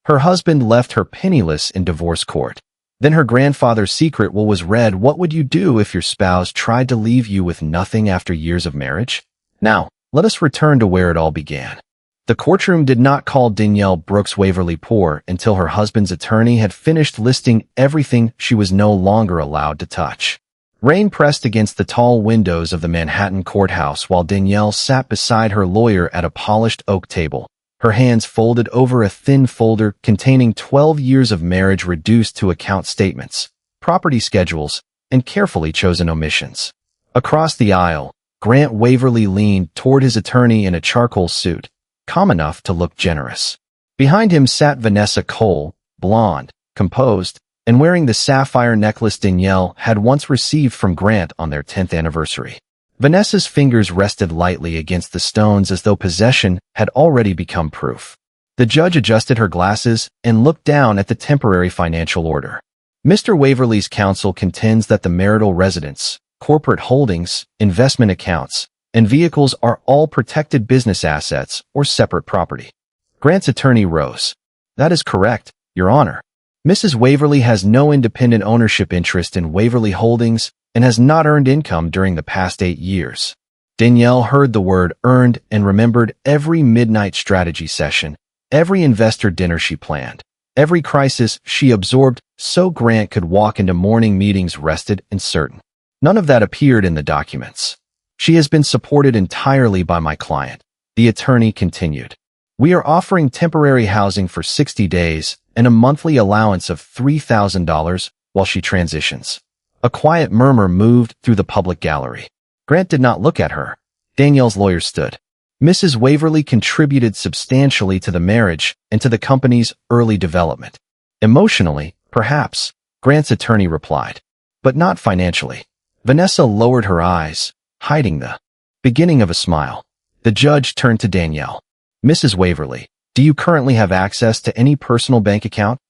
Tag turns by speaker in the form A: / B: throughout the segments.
A: Her husband left her penniless in divorce court. Then her grandfather's secret will was read. What would you do if your spouse tried to leave you with nothing after years of marriage? Now, let us return to where it all began. The courtroom did not call Danielle Brooks Waverly poor until her husband's attorney had finished listing everything she was no longer allowed to touch. Rain pressed against the tall windows of the Manhattan courthouse while Danielle sat beside her lawyer at a polished oak table, her hands folded over a thin folder containing 12 years of marriage reduced to account statements, property schedules, and carefully chosen omissions. Across the aisle, Grant Waverly leaned toward his attorney in a charcoal suit, calm enough to look generous. Behind him sat Vanessa Cole, blonde, composed, and wearing the sapphire necklace Danielle had once received from Grant on their 10th anniversary. Vanessa's fingers rested lightly against the stones as though possession had already become proof. The judge adjusted her glasses and looked down at the temporary financial order. Mr. Waverly's counsel contends that the marital residence, corporate holdings, investment accounts, and vehicles are all protected business assets or separate property. Grant's attorney rose. That is correct, Your Honor. Mrs. Waverly has no independent ownership interest in Waverly Holdings and has not earned income during the past 8 years. Danielle heard the word earned and remembered every midnight strategy session, every investor dinner she planned, every crisis she absorbed so Grant could walk into morning meetings rested and certain. None of that appeared in the documents. She has been supported entirely by my client, the attorney continued. We are offering temporary housing for 60 days and a monthly allowance of $3,000 while she transitions. A quiet murmur moved through the public gallery. Grant did not look at her. Danielle's lawyer stood. Mrs. Waverly contributed substantially to the marriage and to the company's early development. Emotionally, perhaps, Grant's attorney replied, but not financially. Vanessa lowered her eyes, hiding the beginning of a smile. The judge turned to Danielle. Mrs. Waverly, do you currently have access to any personal bank account?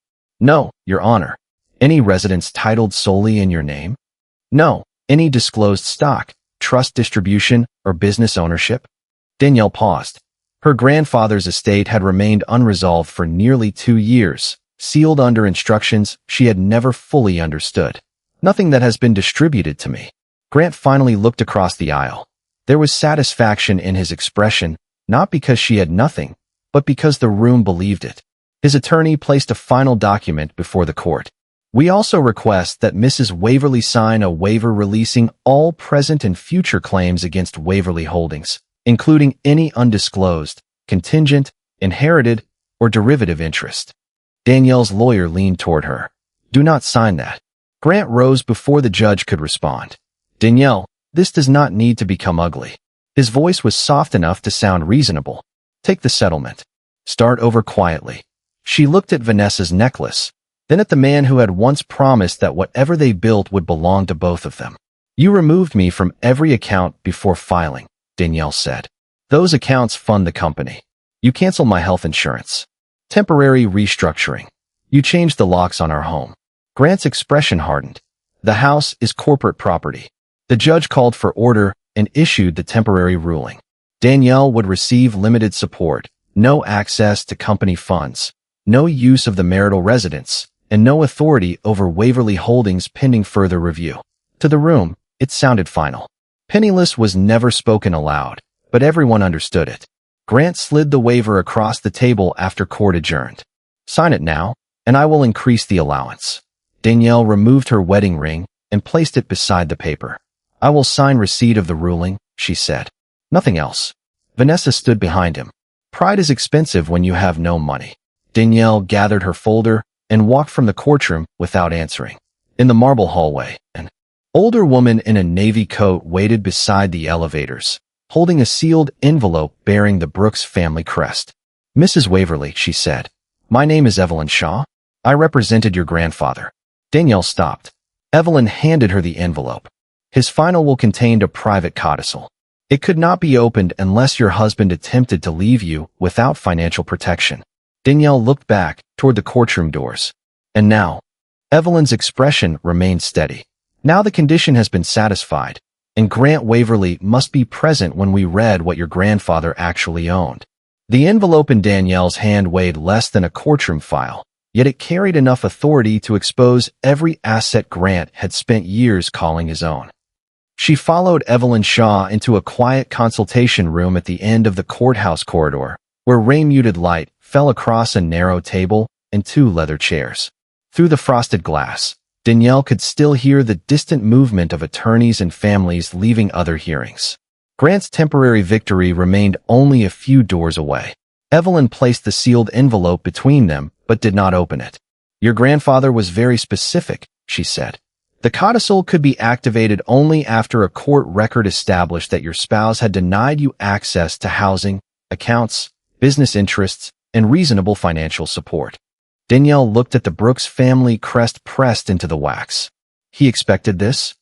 A: No, Your Honor. Any residence titled solely in your name? No. Any disclosed stock, trust distribution, or business ownership? Danielle paused. Her grandfather's estate had remained unresolved for nearly 2 years, sealed under instructions she had never fully understood. Nothing that has been distributed to me. Grant finally looked across the aisle. There was satisfaction in his expression, not because she had nothing, but because the room believed it. His attorney placed a final document before the court. We also request that Mrs. Waverly sign a waiver releasing all present and future claims against Waverly Holdings, including any undisclosed, contingent, inherited, or derivative interest. Danielle's lawyer leaned toward her. Do not sign that. Grant rose before the judge could respond. Danielle, this does not need to become ugly. His voice was soft enough to sound reasonable. Take the settlement. Start over quietly. She looked at Vanessa's necklace, then at the man who had once promised that whatever they built would belong to both of them. You removed me from every account before filing, Danielle said. Those accounts fund the company. You canceled my health insurance. Temporary restructuring. You changed the locks on our home. Grant's expression hardened. The house is corporate property. The judge called for order and issued the temporary ruling. Danielle would receive limited support, no access to company funds, no use of the marital residence, and no authority over Waverly Holdings pending further review. To the room, it sounded final. Penniless was never spoken aloud, but everyone understood it. Grant slid the waiver across the table after court adjourned. Sign it now, and I will increase the allowance. Danielle removed her wedding ring and placed it beside the paper. I will sign receipt of the ruling, she said. Nothing else. Vanessa stood behind him. Pride is expensive when you have no money. Danielle gathered her folder and walked from the courtroom without answering. In the marble hallway, an older woman in a navy coat waited beside the elevators, holding a sealed envelope bearing the Brooks family crest. Mrs. Waverly, she said, my name is Evelyn Shaw. I represented your grandfather. Danielle stopped. Evelyn handed her the envelope. His final will contained a private codicil. It could not be opened unless your husband attempted to leave you without financial protection. Danielle looked back toward the courtroom doors. And now, Evelyn's expression remained steady. Now the condition has been satisfied, and Grant Waverly must be present when we read what your grandfather actually owned. The envelope in Danielle's hand weighed less than a courtroom file, yet it carried enough authority to expose every asset Grant had spent years calling his own. She followed Evelyn Shaw into a quiet consultation room at the end of the courthouse corridor, where ray-muted light fell across a narrow table and two leather chairs. Through the frosted glass, Danielle could still hear the distant movement of attorneys and families leaving other hearings. Grant's temporary victory remained only a few doors away. Evelyn placed the sealed envelope between them, but did not open it. "Your grandfather was very specific," she said. "The codicil could be activated only after a court record established that your spouse had denied you access to housing, accounts, business interests, and reasonable financial support." Danielle looked at the Brooks family crest pressed into the wax. He expected this?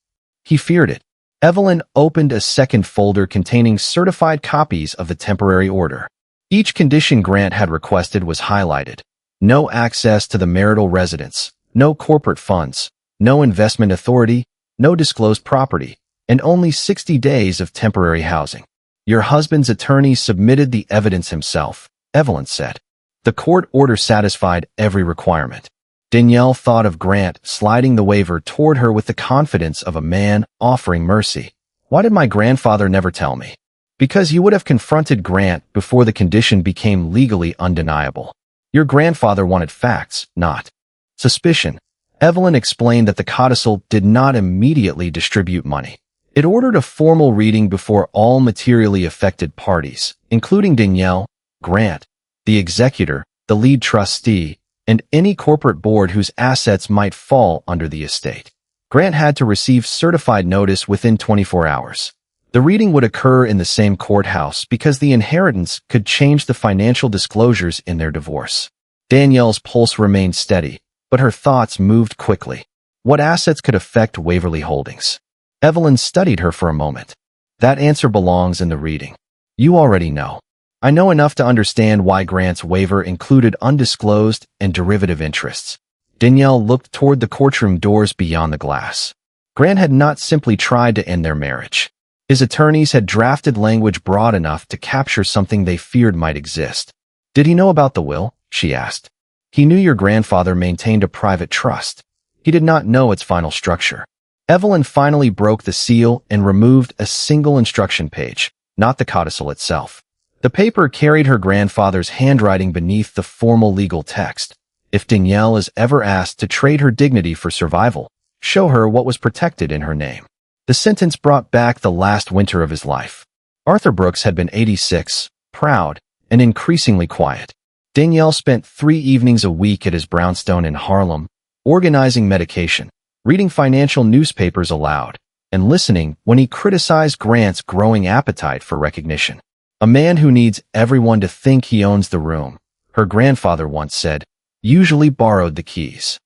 A: He feared it. Evelyn opened a second folder containing certified copies of the temporary order. Each condition Grant had requested was highlighted. No access to the marital residence, no corporate funds, no investment authority, no disclosed property, and only 60 days of temporary housing. "Your husband's attorney submitted the evidence himself," Evelyn said. The court order satisfied every requirement. Danielle thought of Grant sliding the waiver toward her with the confidence of a man offering mercy. "Why did my grandfather never tell me?" "Because you would have confronted Grant before the condition became legally undeniable. Your grandfather wanted facts, not suspicion." Evelyn explained that the codicil did not immediately distribute money. It ordered a formal reading before all materially affected parties, including Danielle, Grant, the executor, the lead trustee, and any corporate board whose assets might fall under the estate. Grant had to receive certified notice within 24 hours. The reading would occur in the same courthouse because the inheritance could change the financial disclosures in their divorce. Danielle's pulse remained steady, but her thoughts moved quickly. What assets could affect Waverly Holdings? Evelyn studied her for a moment. "That answer belongs in the reading. You already know. I know enough to understand why Grant's waiver included undisclosed and derivative interests." Danielle looked toward the courtroom doors beyond the glass. Grant had not simply tried to end their marriage. His attorneys had drafted language broad enough to capture something they feared might exist. "Did he know about the will?" she asked. "He knew your grandfather maintained a private trust. He did not know its final structure." Evelyn finally broke the seal and removed a single instruction page, not the codicil itself. The paper carried her grandfather's handwriting beneath the formal legal text. "If Danielle is ever asked to trade her dignity for survival, show her what was protected in her name." The sentence brought back the last winter of his life. Arthur Brooks had been 86, proud, and increasingly quiet. Danielle spent 3 evenings a week at his brownstone in Harlem, organizing medication, reading financial newspapers aloud, and listening when he criticized Grant's growing appetite for recognition. "A man who needs everyone to think he owns the room," her grandfather once said, usually borrowed the keys.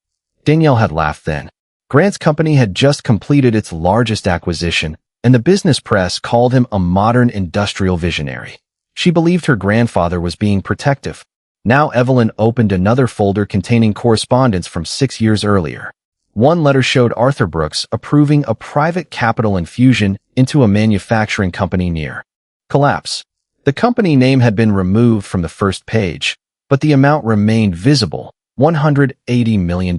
A: Danielle had laughed then. Grant's company had just completed its largest acquisition, and the business press called him a modern industrial visionary. She believed her grandfather was being protective. Now Evelyn opened another folder containing correspondence from 6 years earlier. One letter showed Arthur Brooks approving a private capital infusion into a manufacturing company near collapse. The company name had been removed from the first page, but the amount remained visible, $180 million.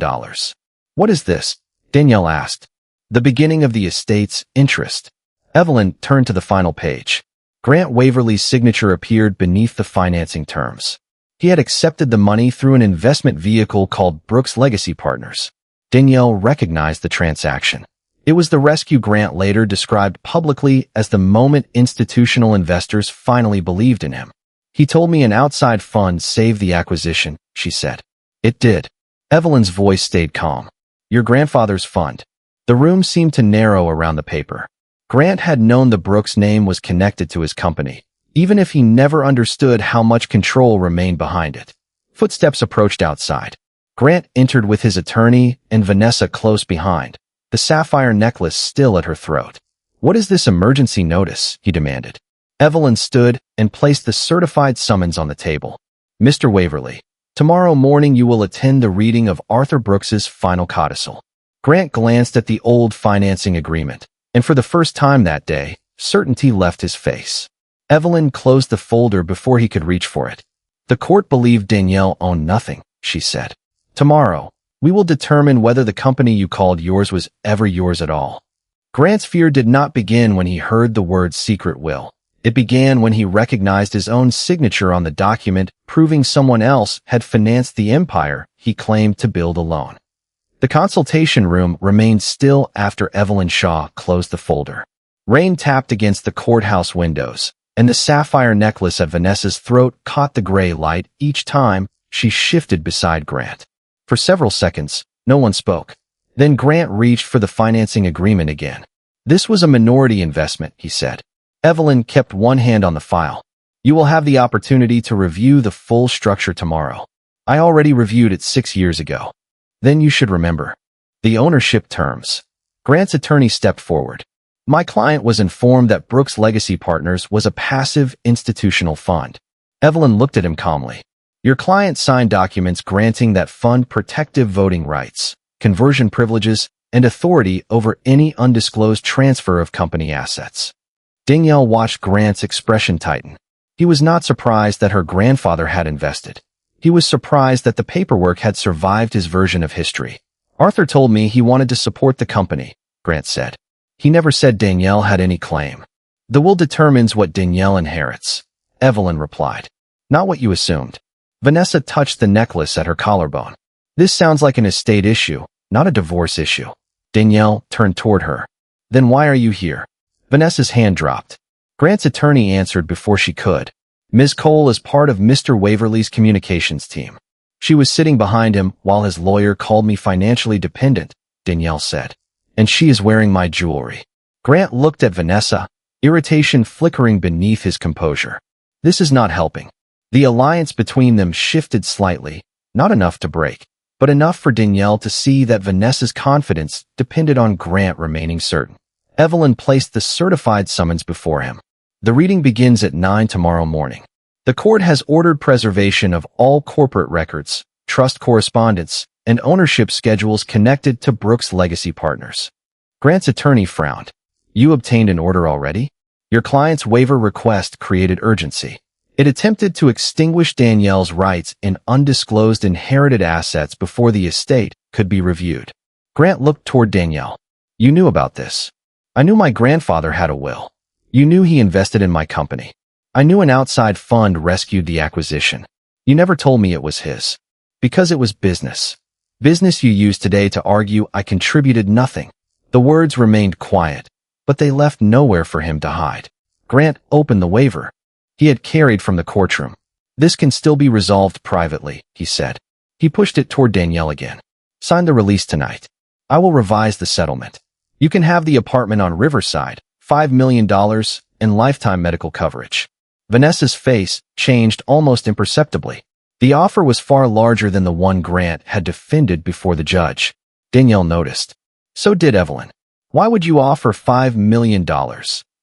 A: "What is this?" Danielle asked. "The beginning of the estate's interest." Evelyn turned to the final page. Grant Waverly's signature appeared beneath the financing terms. He had accepted the money through an investment vehicle called Brooks Legacy Partners. Danielle recognized the transaction. It was the rescue Grant later described publicly as the moment institutional investors finally believed in him. "He told me an outside fund saved the acquisition," she said. "It did." Evelyn's voice stayed calm. "Your grandfather's fund." The room seemed to narrow around the paper. Grant had known the Brooks name was connected to his company, even if he never understood how much control remained behind it. Footsteps approached outside. Grant entered with his attorney and Vanessa close behind, the sapphire necklace still at her throat. "What is this emergency notice?" he demanded. Evelyn stood and placed the certified summons on the table. "Mr. Waverly, tomorrow morning you will attend the reading of Arthur Brooks's final codicil." Grant glanced at the old financing agreement, and for the first time that day, certainty left his face. Evelyn closed the folder before he could reach for it. The court believed Danielle owned nothing, she said. Tomorrow, we will determine whether the company you called yours was ever yours at all. Grant's fear did not begin when he heard the word secret will. It began when he recognized his own signature on the document, proving someone else had financed the empire he claimed to build alone. The consultation room remained still after Evelyn Shaw closed the folder. Rain tapped against the courthouse windows, and the sapphire necklace at Vanessa's throat caught the gray light each time she shifted beside Grant. For several seconds, no one spoke. Then Grant reached for the financing agreement again. This was a minority investment, he said. Evelyn kept one hand on the file. You will have the opportunity to review the full structure tomorrow. I already reviewed it 6 years ago. Then you should remember. The ownership terms. Grant's attorney stepped forward. My client was informed that Brooks Legacy Partners was a passive institutional fund. Evelyn looked at him calmly. Your client signed documents granting that fund protective voting rights, conversion privileges, and authority over any undisclosed transfer of company assets. Danielle watched Grant's expression tighten. He was not surprised that her grandfather had invested. He was surprised that the paperwork had survived his version of history. Arthur told me he wanted to support the company, Grant said. He never said Danielle had any claim. The will determines what Danielle inherits, Evelyn replied. Not what you assumed. Vanessa touched the necklace at her collarbone. This sounds like an estate issue, not a divorce issue. Danielle turned toward her. Then why are you here? Vanessa's hand dropped. Grant's attorney answered before she could. Ms. Cole is part of Mr. Waverly's communications team. She was sitting behind him while his lawyer called me financially dependent, Danielle said. And she is wearing my jewelry. Grant looked at Vanessa, irritation flickering beneath his composure. This is not helping. The alliance between them shifted slightly, not enough to break, but enough for Danielle to see that Vanessa's confidence depended on Grant remaining certain. Evelyn placed the certified summons before him. The reading begins at 9 tomorrow morning. The court has ordered preservation of all corporate records, trust correspondence, and ownership schedules connected to Brooks Legacy Partners. Grant's attorney frowned. You obtained an order already? Your client's waiver request created urgency. It attempted to extinguish Danielle's rights in undisclosed inherited assets before the estate could be reviewed. Grant looked toward Danielle. You knew about this. I knew my grandfather had a will. You knew he invested in my company. I knew an outside fund rescued the acquisition. You never told me it was his. Because it was business. Business you use today to argue I contributed nothing. The words remained quiet, but they left nowhere for him to hide. Grant opened the waiver he had carried from the courtroom. This can still be resolved privately, he said. He pushed it toward Danielle again. Sign the release tonight. I will revise the settlement. You can have the apartment on Riverside, $5 million, and lifetime medical coverage. Vanessa's face changed almost imperceptibly. The offer was far larger than the one Grant had defended before the judge. Danielle noticed. So did Evelyn. Why would you offer $5 million?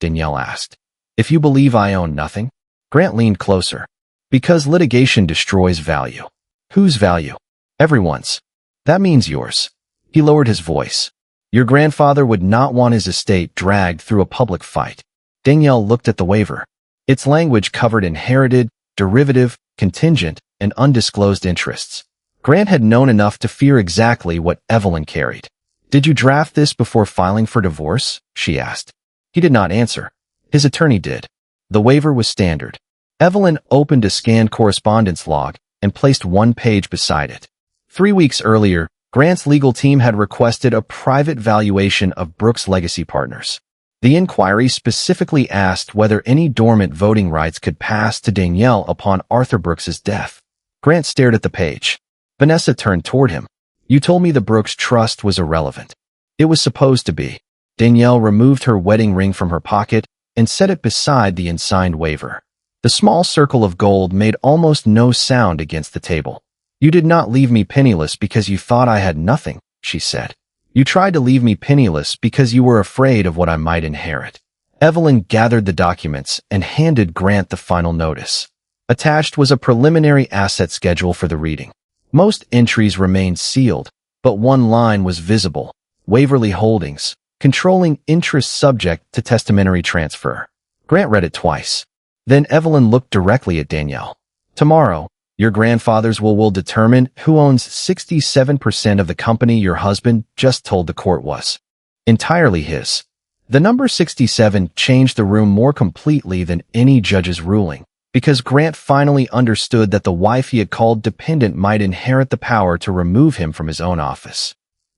A: Danielle asked. If you believe I own nothing? Grant leaned closer. Because litigation destroys value. Whose value? Everyone's. That means yours. He lowered his voice. Your grandfather would not want his estate dragged through a public fight. Danielle looked at the waiver. Its language covered inherited, derivative, contingent, and undisclosed interests. Grant had known enough to fear exactly what Evelyn carried. Did you draft this before filing for divorce? She asked. He did not answer. His attorney did. The waiver was standard. Evelyn opened a scanned correspondence log and placed one page beside it. 3 weeks earlier, Grant's legal team had requested a private valuation of Brooks Legacy Partners. The inquiry specifically asked whether any dormant voting rights could pass to Danielle upon Arthur Brooks's death. Grant stared at the page. Vanessa turned toward him. You told me the Brooks trust was irrelevant. It was supposed to be. Danielle removed her wedding ring from her pocket and set it beside the unsigned waiver. The small circle of gold made almost no sound against the table. You did not leave me penniless because you thought I had nothing, she said. You tried to leave me penniless because you were afraid of what I might inherit. Evelyn gathered the documents and handed Grant the final notice. Attached was a preliminary asset schedule for the reading. Most entries remained sealed, but one line was visible. Waverly Holdings, controlling interest subject to testamentary transfer. Grant read it twice. Then Evelyn looked directly at Danielle. Tomorrow, your grandfather's will determine who owns 67% of the company your husband just told the court was entirely his. The number 67 changed the room more completely than any judge's ruling, because Grant finally understood that the wife he had called dependent might inherit the power to remove him from his own office.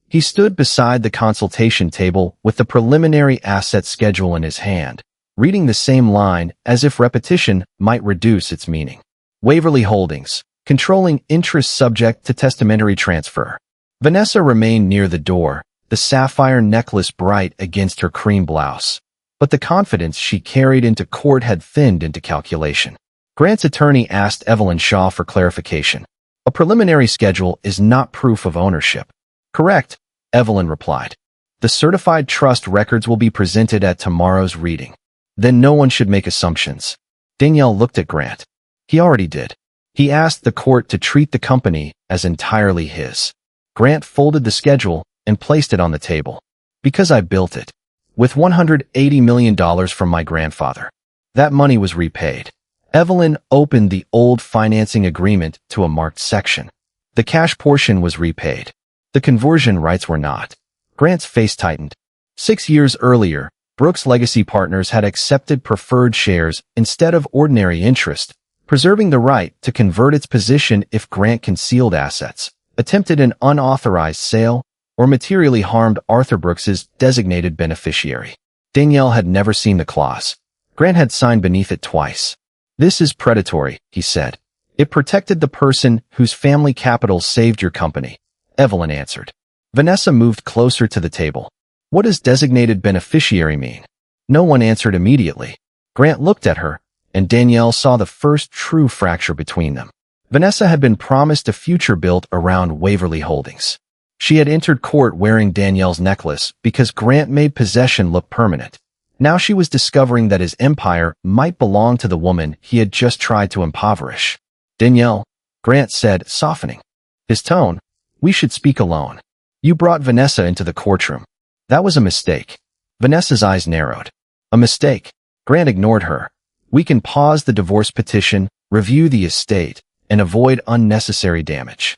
A: He stood beside the consultation table with the preliminary asset schedule in his hand, reading the same line as if repetition might reduce its meaning. Waverly Holdings, controlling interest subject to testamentary transfer. Vanessa remained near the door, the sapphire necklace bright against her cream blouse. But the confidence she carried into court had thinned into calculation. Grant's attorney asked Evelyn Shaw for clarification. A preliminary schedule is not proof of ownership. Correct, Evelyn replied. The certified trust records will be presented at tomorrow's reading. Then no one should make assumptions. Danielle looked at Grant. He already did. He asked the court to treat the company as entirely his. Grant folded the schedule and placed it on the table. Because I built it. With $180 million from my grandfather. That money was repaid. Evelyn opened the old financing agreement to a marked section. The cash portion was repaid. The conversion rights were not. Grant's face tightened. 6 years earlier, Brooks Legacy Partners had accepted preferred shares instead of ordinary interest, preserving the right to convert its position if Grant concealed assets, attempted an unauthorized sale, or materially harmed Arthur Brooks's designated beneficiary. Danielle had never seen the clause. Grant had signed beneath it twice. This is predatory, he said. It protected the person whose family capital saved your company, Evelyn answered. Vanessa moved closer to the table. What does designated beneficiary mean? No one answered immediately. Grant looked at her, and Danielle saw the first true fracture between them. Vanessa had been promised a future built around Waverly Holdings. She had entered court wearing Danielle's necklace because Grant made possession look permanent. Now she was discovering that his empire might belong to the woman he had just tried to impoverish. Danielle, Grant said, softening his tone, we should speak alone. You brought Vanessa into the courtroom. That was a mistake. Vanessa's eyes narrowed. A mistake. Grant ignored her. We can pause the divorce petition, review the estate, and avoid unnecessary damage.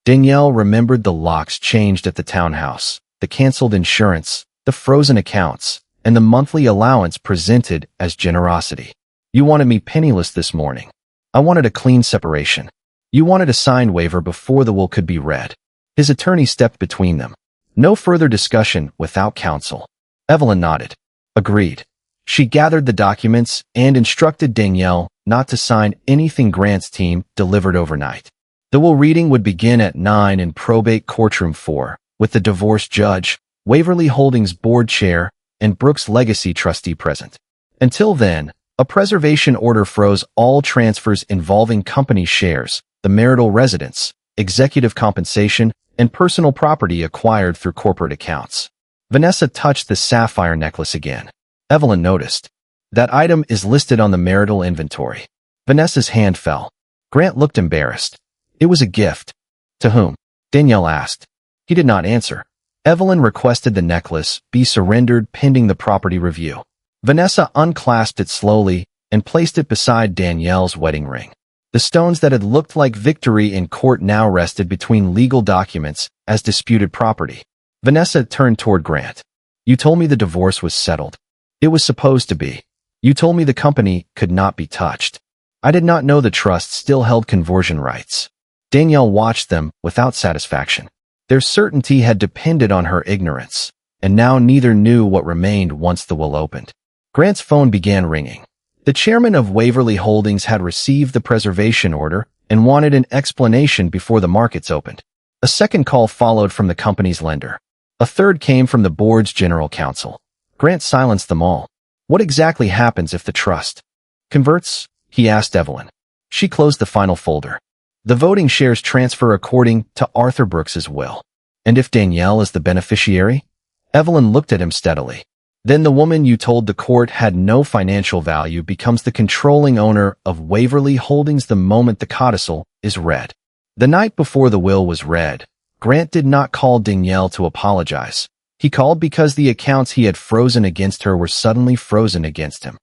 A: Danielle remembered the locks changed at the townhouse, the canceled insurance, the frozen accounts, and the monthly allowance presented as generosity. You wanted me penniless this morning. I wanted a clean separation. You wanted a signed waiver before the will could be read. His attorney stepped between them. No further discussion without counsel. Evelyn nodded. Agreed. She gathered the documents and instructed Danielle not to sign anything Grant's team delivered overnight. The will reading would begin at 9 in probate courtroom 4, with the divorce judge, Waverly Holdings board chair, and Brooks Legacy trustee present. Until then, a preservation order froze all transfers involving company shares, the marital residence, executive compensation, and personal property acquired through corporate accounts. Vanessa touched the sapphire necklace again. Evelyn noticed. That item is listed on the marital inventory. Vanessa's hand fell. Grant looked embarrassed. It was a gift. To whom? Danielle asked. He did not answer. Evelyn requested the necklace be surrendered pending the property review. Vanessa unclasped it slowly and placed it beside Danielle's wedding ring. The stones that had looked like victory in court now rested between legal documents as disputed property. Vanessa turned toward Grant. You told me the divorce was settled. It was supposed to be. You told me the company could not be touched. I did not know the trust still held conversion rights. Danielle watched them without satisfaction. Their certainty had depended on her ignorance, and now neither knew what remained once the will opened. Grant's phone began ringing. The chairman of Waverly Holdings had received the preservation order and wanted an explanation before the markets opened. A second call followed from the company's lender. A third came from the board's general counsel. Grant silenced them all. What exactly happens if the trust converts? He asked Evelyn. She closed the final folder. The voting shares transfer according to Arthur Brooks's will. And if Danielle is the beneficiary? Evelyn looked at him steadily. Then the woman you told the court had no financial value becomes the controlling owner of Waverly Holdings the moment the codicil is read. The night before the will was read, Grant did not call Danielle to apologize. He called because the accounts he had frozen against her were suddenly frozen against him.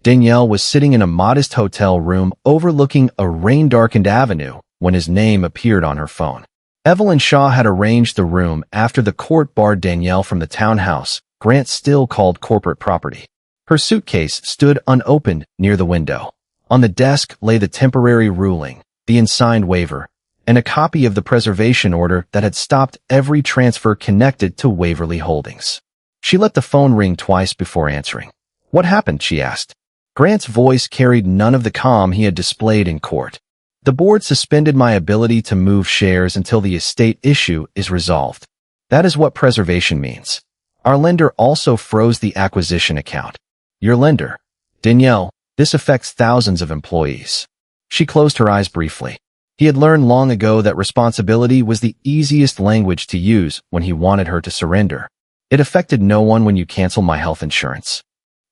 A: Danielle was sitting in a modest hotel room overlooking a rain-darkened avenue when his name appeared on her phone. Evelyn Shaw had arranged the room after the court barred Danielle from the townhouse Grant still called corporate property. Her suitcase stood unopened near the window. On the desk lay the temporary ruling, the unsigned waiver, and a copy of the preservation order that had stopped every transfer connected to Waverly Holdings. She let the phone ring twice before answering. "What happened?" she asked. Grant's voice carried none of the calm he had displayed in court. "The board suspended my ability to move shares until the estate issue is resolved. That is what preservation means. Our lender also froze the acquisition account." "Your lender?" "Danielle, this affects thousands of employees." She closed her eyes briefly. He had learned long ago that responsibility was the easiest language to use when he wanted her to surrender. "It affected no one when you cancel my health insurance.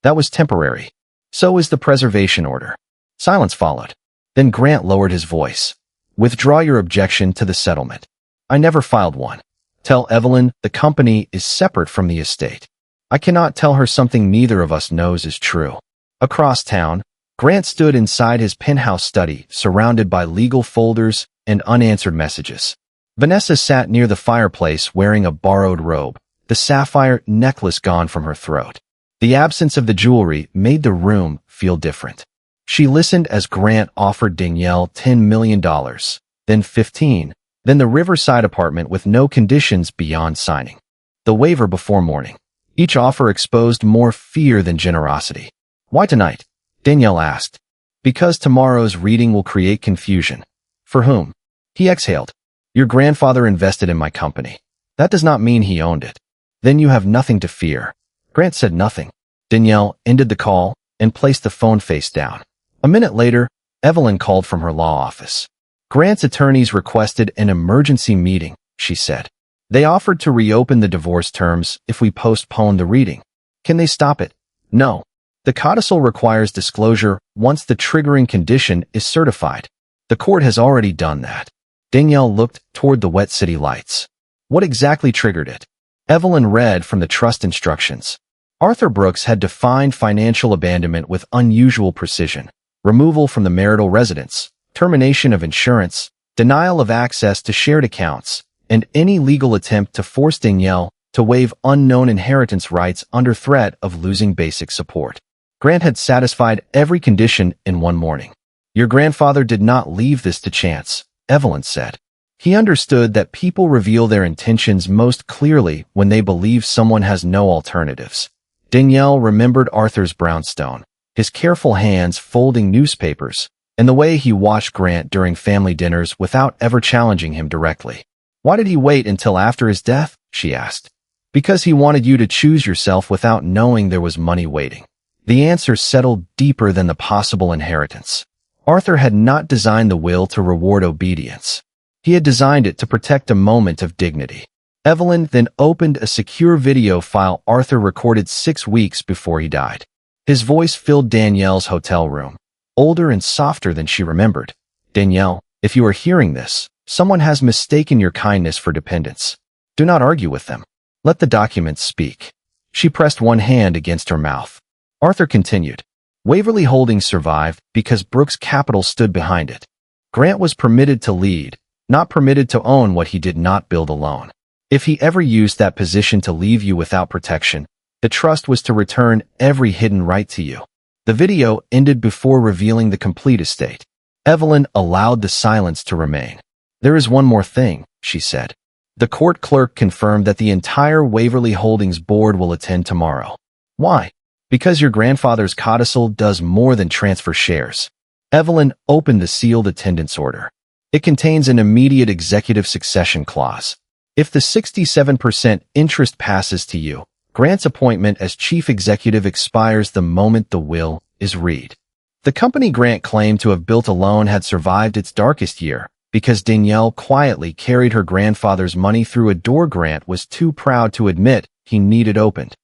A: That was temporary. So is the preservation order." Silence followed. Then Grant lowered his voice. "Withdraw your objection to the settlement." "I never filed one. Tell Evelyn the company is separate from the estate." "I cannot tell her something neither of us knows is true." Across town, Grant stood inside his penthouse study, surrounded by legal folders and unanswered messages. Vanessa sat near the fireplace wearing a borrowed robe, the sapphire necklace gone from her throat. The absence of the jewelry made the room feel different. She listened as Grant offered Danielle $10 million, then 15, then the Riverside apartment with no conditions beyond signing. The waiver before morning. Each offer exposed more fear than generosity. "Why tonight?" Danielle asked. "Because tomorrow's reading will create confusion." "For whom?" He exhaled. "Your grandfather invested in my company. That does not mean he owned it." "Then you have nothing to fear." Grant said nothing. Danielle ended the call and placed the phone face down. A minute later, Evelyn called from her law office. "Grant's attorneys requested an emergency meeting," she said. "They offered to reopen the divorce terms if we postpone the reading. Can they stop it?" "No. The codicil requires disclosure once the triggering condition is certified. The court has already done that." Danielle looked toward the wet city lights. "What exactly triggered it?" Evelyn read from the trust instructions. Arthur Brooks had defined financial abandonment with unusual precision: removal from the marital residence, termination of insurance, denial of access to shared accounts, and any legal attempt to force Danielle to waive unknown inheritance rights under threat of losing basic support. Grant had satisfied every condition in one morning. "Your grandfather did not leave this to chance," Evelyn said. "He understood that people reveal their intentions most clearly when they believe someone has no alternatives." Danielle remembered Arthur's brownstone, his careful hands folding newspapers, and the way he watched Grant during family dinners without ever challenging him directly. "Why did he wait until after his death?" she asked. "Because he wanted you to choose yourself without knowing there was money waiting." The answer settled deeper than the possible inheritance. Arthur had not designed the will to reward obedience. He had designed it to protect a moment of dignity. Evelyn then opened a secure video file Arthur recorded 6 weeks before he died. His voice filled Danielle's hotel room, older and softer than she remembered. "Danielle, if you are hearing this, someone has mistaken your kindness for dependence. Do not argue with them. Let the documents speak." She pressed one hand against her mouth. Arthur continued. "Waverly Holdings survived because Brooks Capital stood behind it. Grant was permitted to lead, not permitted to own what he did not build alone. If he ever used that position to leave you without protection, the trust was to return every hidden right to you." The video ended before revealing the complete estate. Evelyn allowed the silence to remain. "There is one more thing," she said. "The court clerk confirmed that the entire Waverly Holdings board will attend tomorrow." "Why?" "Because your grandfather's codicil does more than transfer shares." Evelyn opened the sealed attendance order. It contains an immediate executive succession clause. If the 67% interest passes to you, Grant's appointment as chief executive expires the moment the will is read. The company Grant claimed to have built alone had survived its darkest year because Danielle quietly carried her grandfather's money through a door Grant was too proud to admit he needed opened.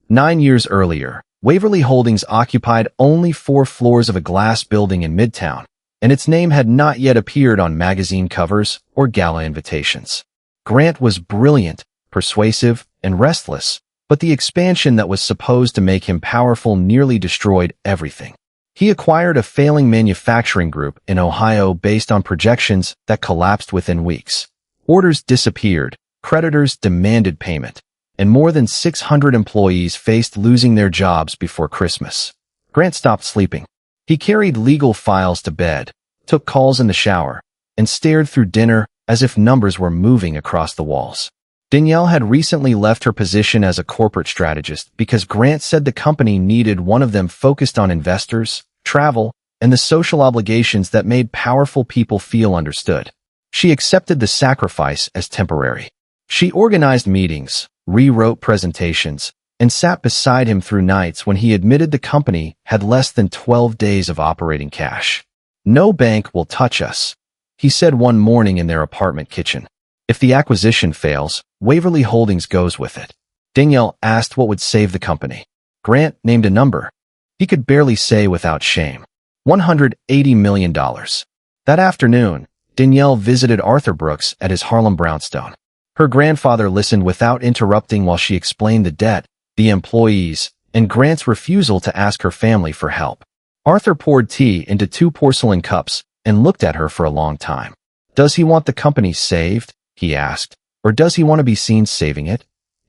A: 9 years earlier, Waverly Holdings occupied only 4 floors of a glass building in Midtown, and its name had not yet appeared on magazine covers or gala invitations. Grant was brilliant, persuasive, and restless, but the expansion that was supposed to make him powerful nearly destroyed everything. He acquired a failing manufacturing group in Ohio based on projections that collapsed within weeks. Orders disappeared, creditors demanded payment, and more than 600 employees faced losing their jobs before Christmas. Grant stopped sleeping. He carried legal files to bed, took calls in the shower, and stared through dinner as if numbers were moving across the walls. Danielle had recently left her position as a corporate strategist because Grant said the company needed one of them focused on investors, travel, and the social obligations that made powerful people feel understood. She accepted the sacrifice as temporary. She organized meetings, rewrote presentations, and sat beside him through nights when he admitted the company had less than 12 days of operating cash. "No bank will touch us," he said one morning in their apartment kitchen. "If the acquisition fails, Waverly Holdings goes with it." Danielle asked what would save the company. Grant named a number. He could barely say without shame. $180 million. That afternoon, Danielle visited Arthur Brooks at his Harlem brownstone. Her grandfather listened without interrupting while she explained the debt, the employees, and Grant's refusal to ask her family for help. Arthur poured tea into 2 porcelain cups and looked at her for a long time. "Does he want the company saved?" he asked. "Or does he want to be seen saving it?"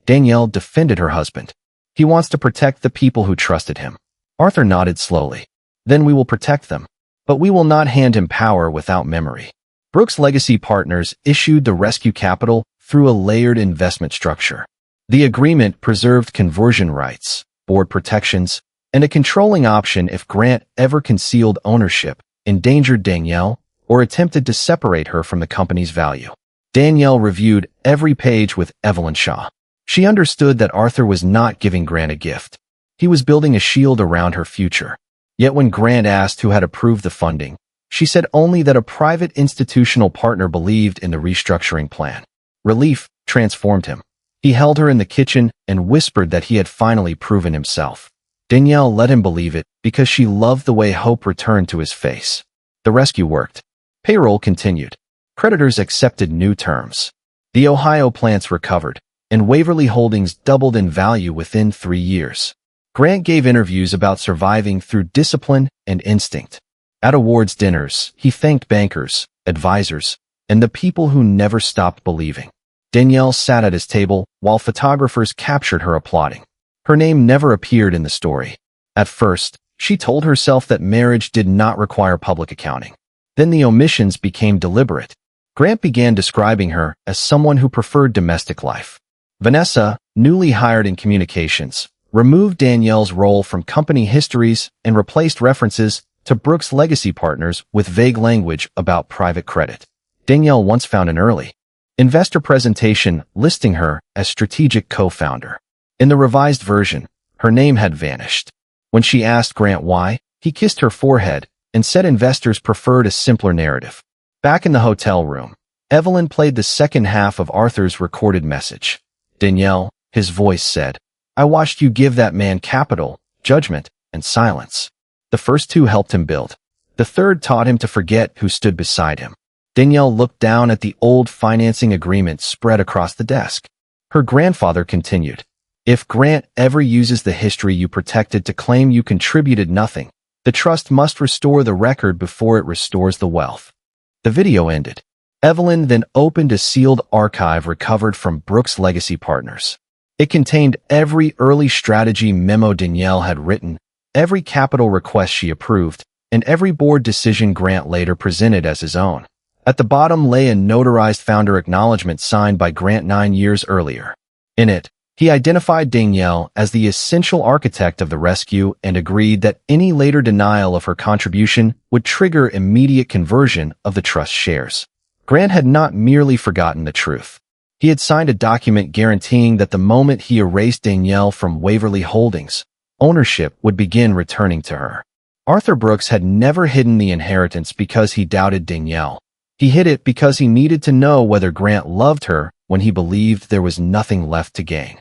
A: Danielle defended her husband. "He wants to protect the people who trusted him." Arthur nodded slowly. "Then we will protect them. But we will not hand him power without memory." Brooks Legacy Partners issued the rescue capital through a layered investment structure. The agreement preserved conversion rights, board protections, and a controlling option if Grant ever concealed ownership, endangered Danielle, or attempted to separate her from the company's value. Danielle reviewed every page with Evelyn Shaw. She understood that Arthur was not giving Grant a gift. He was building a shield around her future. Yet when Grant asked who had approved the funding, she said only that a private institutional partner believed in the restructuring plan. Relief transformed him. He held her in the kitchen and whispered that he had finally proven himself. Danielle let him believe it because she loved the way hope returned to his face. The rescue worked. Payroll continued. Creditors accepted new terms. The Ohio plants recovered, and Waverly Holdings doubled in value within 3 years. Grant gave interviews about surviving through discipline and instinct. At awards dinners, he thanked bankers, advisors, and the people who never stopped believing. Danielle sat at his table while photographers captured her applauding. Her name never appeared in the story. At first, she told herself that marriage did not require public accounting. Then the omissions became deliberate. Grant began describing her as someone who preferred domestic life. Vanessa, newly hired in communications, removed Danielle's role from company histories and replaced references to Brooks Legacy Partners with vague language about private credit. Danielle once found an early investor presentation listing her as strategic co-founder. In the revised version, her name had vanished. When she asked Grant why, he kissed her forehead and said investors preferred a simpler narrative. Back in the hotel room, Evelyn played the second half of Arthur's recorded message. "Danielle," his voice said, "I watched you give that man capital, judgment, and silence. The first 2 helped him build. The third taught him to forget who stood beside him." Danielle looked down at the old financing agreement spread across the desk. Her grandfather continued, "If Grant ever uses the history you protected to claim you contributed nothing, the trust must restore the record before it restores the wealth." The video ended. Evelyn then opened a sealed archive recovered from Brooks Legacy Partners. It contained every early strategy memo Danielle had written, every capital request she approved, and every board decision Grant later presented as his own. At the bottom lay a notarized founder acknowledgement signed by Grant 9 years earlier. In it, he identified Danielle as the essential architect of the rescue and agreed that any later denial of her contribution would trigger immediate conversion of the trust shares. Grant had not merely forgotten the truth. He had signed a document guaranteeing that the moment he erased Danielle from Waverly Holdings, ownership would begin returning to her. Arthur Brooks had never hidden the inheritance because he doubted Danielle. He hid it because he needed to know whether Grant loved her when he believed there was nothing left to gain.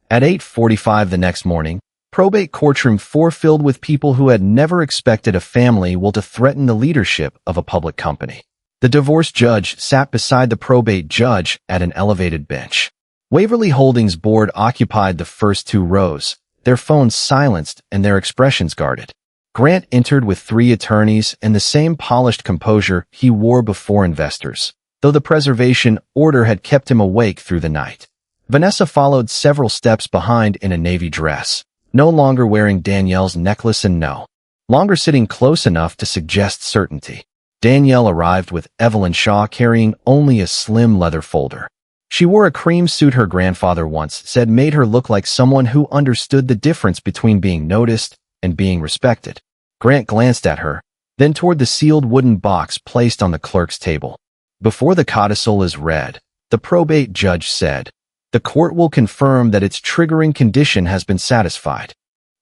A: At 8:45 the next morning, probate courtroom 4 filled with people who had never expected a family will to threaten the leadership of a public company. The divorce judge sat beside the probate judge at an elevated bench. Waverly Holdings board occupied the first 2 rows, their phones silenced and their expressions guarded. Grant entered with 3 attorneys and the same polished composure he wore before investors, though the preservation order had kept him awake through the night. Vanessa followed several steps behind in a navy dress, no longer wearing Danielle's necklace and no longer sitting close enough to suggest certainty. Danielle arrived with Evelyn Shaw carrying only a slim leather folder. She wore a cream suit her grandfather once said made her look like someone who understood the difference between being noticed and being respected. Grant glanced at her, then toward the sealed wooden box placed on the clerk's table. Before the codicil is read, the probate judge said, "The court will confirm that its triggering condition has been satisfied."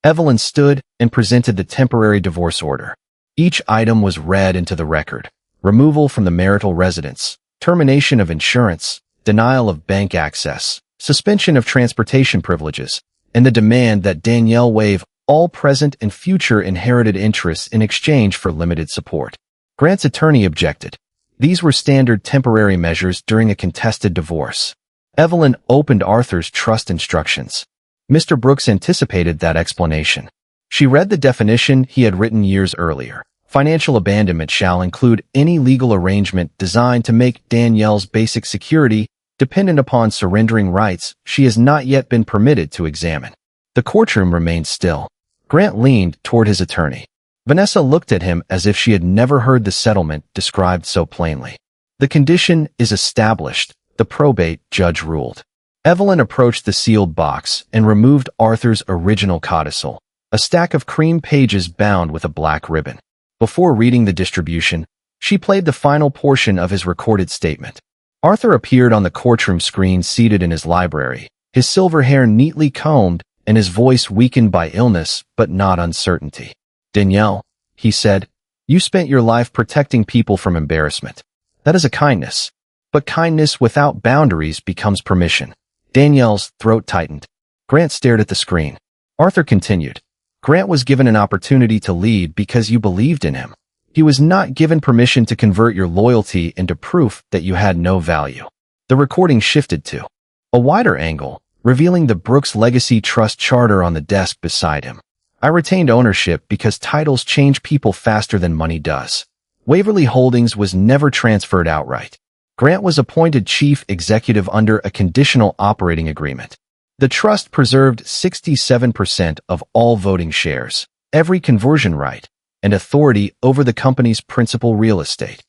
A: Evelyn stood and presented the temporary divorce order. Each item was read into the record: removal from the marital residence, termination of insurance, denial of bank access, suspension of transportation privileges, and the demand that Danielle waive all present and future inherited interests in exchange for limited support. Grant's attorney objected. These were standard temporary measures during a contested divorce. Evelyn opened Arthur's trust instructions. Mr. Brooks anticipated that explanation. She read the definition he had written years earlier. Financial abandonment shall include any legal arrangement designed to make Danielle's basic security dependent upon surrendering rights she has not yet been permitted to examine. The courtroom remained still. Grant leaned toward his attorney. Vanessa looked at him as if she had never heard the settlement described so plainly. "The condition is established," the probate judge ruled. Evelyn approached the sealed box and removed Arthur's original codicil, a stack of cream pages bound with a black ribbon. Before reading the distribution, she played the final portion of his recorded statement. Arthur appeared on the courtroom screen seated in his library, his silver hair neatly combed and his voice weakened by illness but not uncertainty. "Danielle," he said, "you spent your life protecting people from embarrassment. That is a kindness. But kindness without boundaries becomes permission." Danielle's throat tightened. Grant stared at the screen. Arthur continued, "Grant was given an opportunity to lead because you believed in him. He was not given permission to convert your loyalty into proof that you had no value." The recording shifted to a wider angle, revealing the Brooks Legacy Trust charter on the desk beside him. "I retained ownership because titles change people faster than money does. Waverly Holdings was never transferred outright. Grant was appointed chief executive under a conditional operating agreement. The trust preserved 67% of all voting shares, every conversion right, and authority over the company's principal real estate."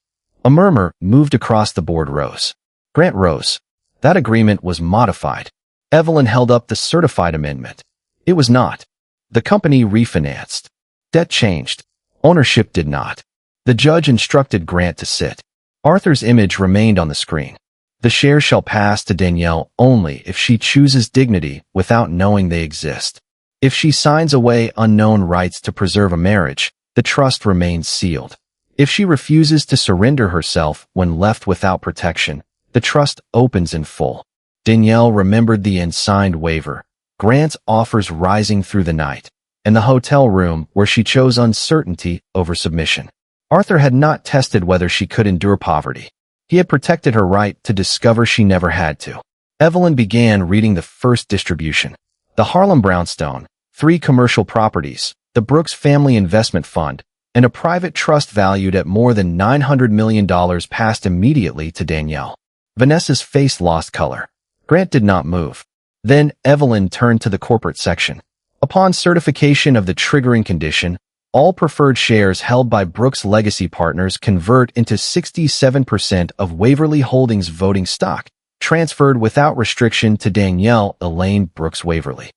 A: A murmur moved across the board rows. Grant rose. That agreement was modified. Evelyn held up the certified amendment. It was not. The company refinanced. Debt changed. Ownership did not. The judge instructed Grant to sit. Arthur's image remained on the screen. "The shares shall pass to Danielle only if she chooses dignity without knowing they exist. If she signs away unknown rights to preserve a marriage, the trust remains sealed. If she refuses to surrender herself when left without protection, the trust opens in full." Danielle remembered the unsigned waiver, Grant's offers rising through the night, and the hotel room where she chose uncertainty over submission. Arthur had not tested whether she could endure poverty. He had protected her right to discover she never had to. Evelyn began reading the first distribution. The Harlem Brownstone, 3 commercial properties, the Brooks Family Investment Fund, and a private trust valued at more than $900 million passed immediately to Danielle. Vanessa's face lost color. Grant did not move. Then Evelyn turned to the corporate section. Upon certification of the triggering condition, all preferred shares held by Brooks Legacy Partners convert into 67% of Waverly Holdings voting stock, transferred without restriction to Danielle Elaine Brooks Waverly.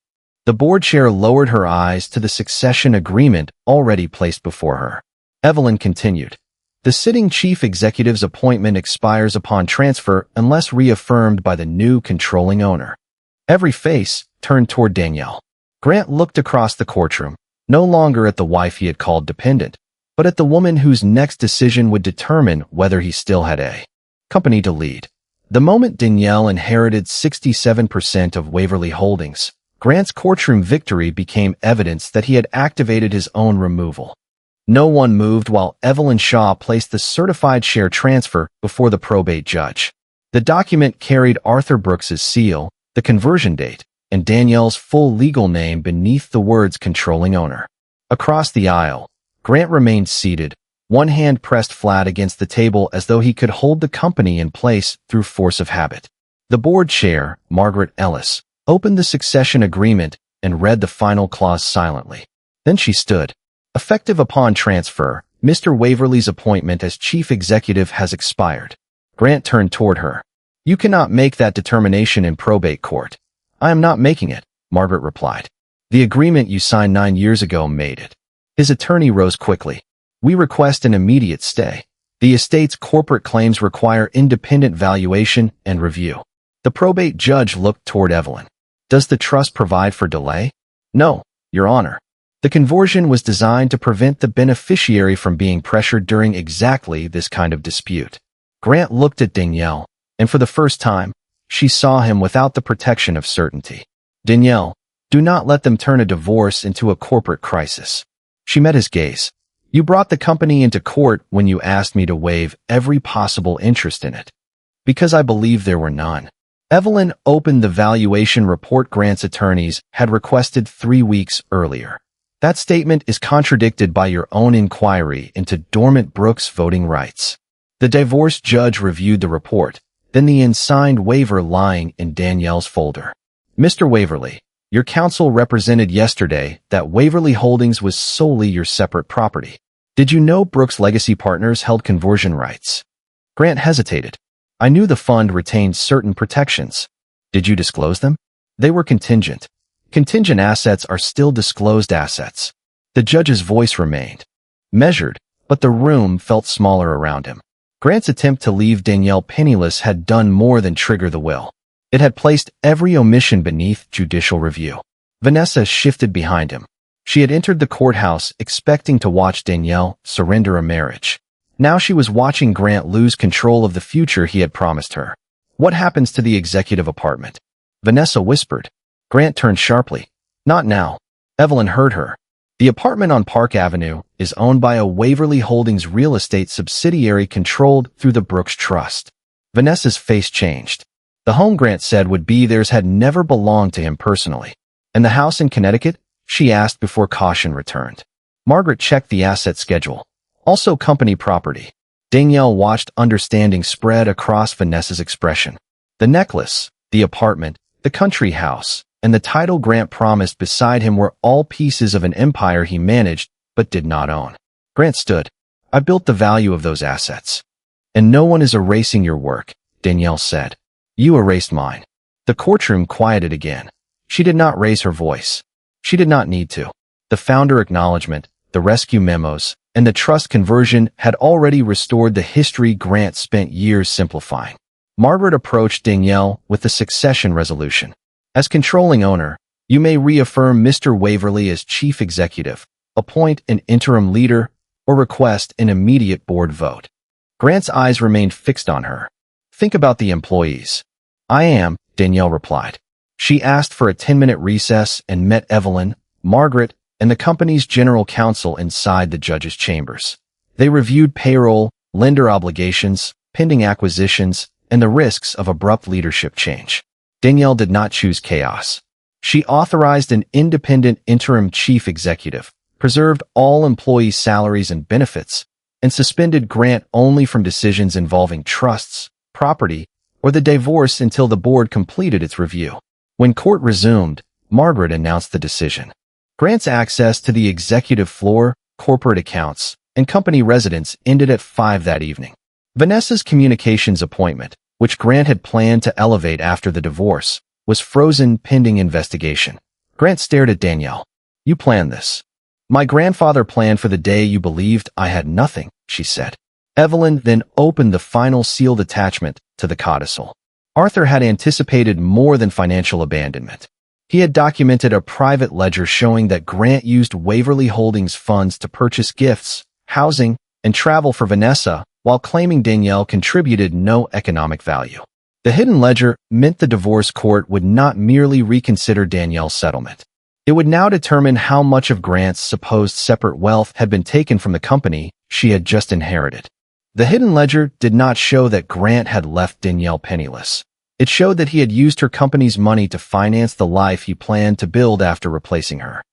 A: The board chair lowered her eyes to the succession agreement already placed before her. Evelyn continued. "The sitting chief executive's appointment expires upon transfer unless reaffirmed by the new controlling owner." Every face turned toward Danielle. Grant looked across the courtroom, no longer at the wife he had called dependent, but at the woman whose next decision would determine whether he still had a company to lead. The moment Danielle inherited 67% of Waverly Holdings, Grant's courtroom victory became evidence that he had activated his own removal. No one moved while Evelyn Shaw placed the certified share transfer before the probate judge. The document carried Arthur Brooks's seal, the conversion date, and Danielle's full legal name beneath the words controlling owner. Across the aisle, Grant remained seated, one hand pressed flat against the table as though he could hold the company in place through force of habit. The board chair, Margaret Ellis, opened the succession agreement and read the final clause silently. Then she stood. Effective upon transfer, Mr. Waverly's appointment as chief executive has expired. Grant turned toward her. You cannot make that determination in probate court. I am not making it, Margaret replied. The agreement you signed 9 years ago made it. His attorney rose quickly. We request an immediate stay. The estate's corporate claims require independent valuation and review. The probate judge looked toward Evelyn. Does the trust provide for delay? No, Your Honor. The conversion was designed to prevent the beneficiary from being pressured during exactly this kind of dispute. Grant looked at Danielle, and for the first time, she saw him without the protection of certainty. Danielle, do not let them turn a divorce into a corporate crisis. She met his gaze. You brought the company into court when you asked me to waive every possible interest in it. Because I believe there were none. Evelyn opened the valuation report Grant's attorneys had requested 3 weeks earlier. That statement is contradicted by your own inquiry into dormant Brooks' voting rights. The divorce judge reviewed the report, then the unsigned waiver lying in Danielle's folder. Mr. Waverly, your counsel represented yesterday that Waverly Holdings was solely your separate property. Did you know Brooks' legacy partners held conversion rights? Grant hesitated. I knew the fund retained certain protections. Did you disclose them? They were contingent. Contingent assets are still disclosed assets. The judge's voice remained measured, but the room felt smaller around him. Grant's attempt to leave Danielle penniless had done more than trigger the will. It had placed every omission beneath judicial review. Vanessa shifted behind him. She had entered the courthouse expecting to watch Danielle surrender a marriage. Now she was watching Grant lose control of the future he had promised her. What happens to the executive apartment? Vanessa whispered. Grant turned sharply. Not now. Evelyn heard her. The apartment on Park Avenue is owned by a Waverly Holdings real estate subsidiary controlled through the Brooks Trust. Vanessa's face changed. The home Grant said would be theirs had never belonged to him personally. And the house in Connecticut? She asked before caution returned. Margaret checked the asset schedule. Also company property. Danielle watched understanding spread across Vanessa's expression. The necklace, the apartment, the country house, and the title Grant promised beside him were all pieces of an empire he managed but did not own. Grant stood. I built the value of those assets. And no one is erasing your work, Danielle said. You erased mine. The courtroom quieted again. She did not raise her voice. She did not need to. The founder acknowledgement, the rescue memos, and the trust conversion had already restored the history Grant spent years simplifying. Margaret approached Danielle with the succession resolution. As controlling owner, you may reaffirm Mr. Waverly as chief executive, appoint an interim leader, or request an immediate board vote. Grant's eyes remained fixed on her. Think about the employees. I am, Danielle replied. She asked for a 10-minute recess and met Evelyn, Margaret, and the company's general counsel inside the judge's chambers. They reviewed payroll, lender obligations, pending acquisitions, and the risks of abrupt leadership change. Danielle did not choose chaos. She authorized an independent interim chief executive, preserved all employee salaries and benefits, and suspended Grant only from decisions involving trusts, property, or the divorce until the board completed its review. When court resumed, Margaret announced the decision. Grant's access to the executive floor, corporate accounts, and company residence ended at 5 that evening. Vanessa's communications appointment, which Grant had planned to elevate after the divorce, was frozen pending investigation. Grant stared at Danielle. You planned this. My grandfather planned for the day you believed I had nothing, she said. Evelyn then opened the final sealed attachment to the codicil. Arthur had anticipated more than financial abandonment. He had documented a private ledger showing that Grant used Waverly Holdings funds to purchase gifts, housing, and travel for Vanessa, while claiming Danielle contributed no economic value. The hidden ledger meant the divorce court would not merely reconsider Danielle's settlement. It would now determine how much of Grant's supposed separate wealth had been taken from the company she had just inherited. The hidden ledger did not show that Grant had left Danielle penniless. It showed that he had used her company's money to finance the life he planned to build after replacing her.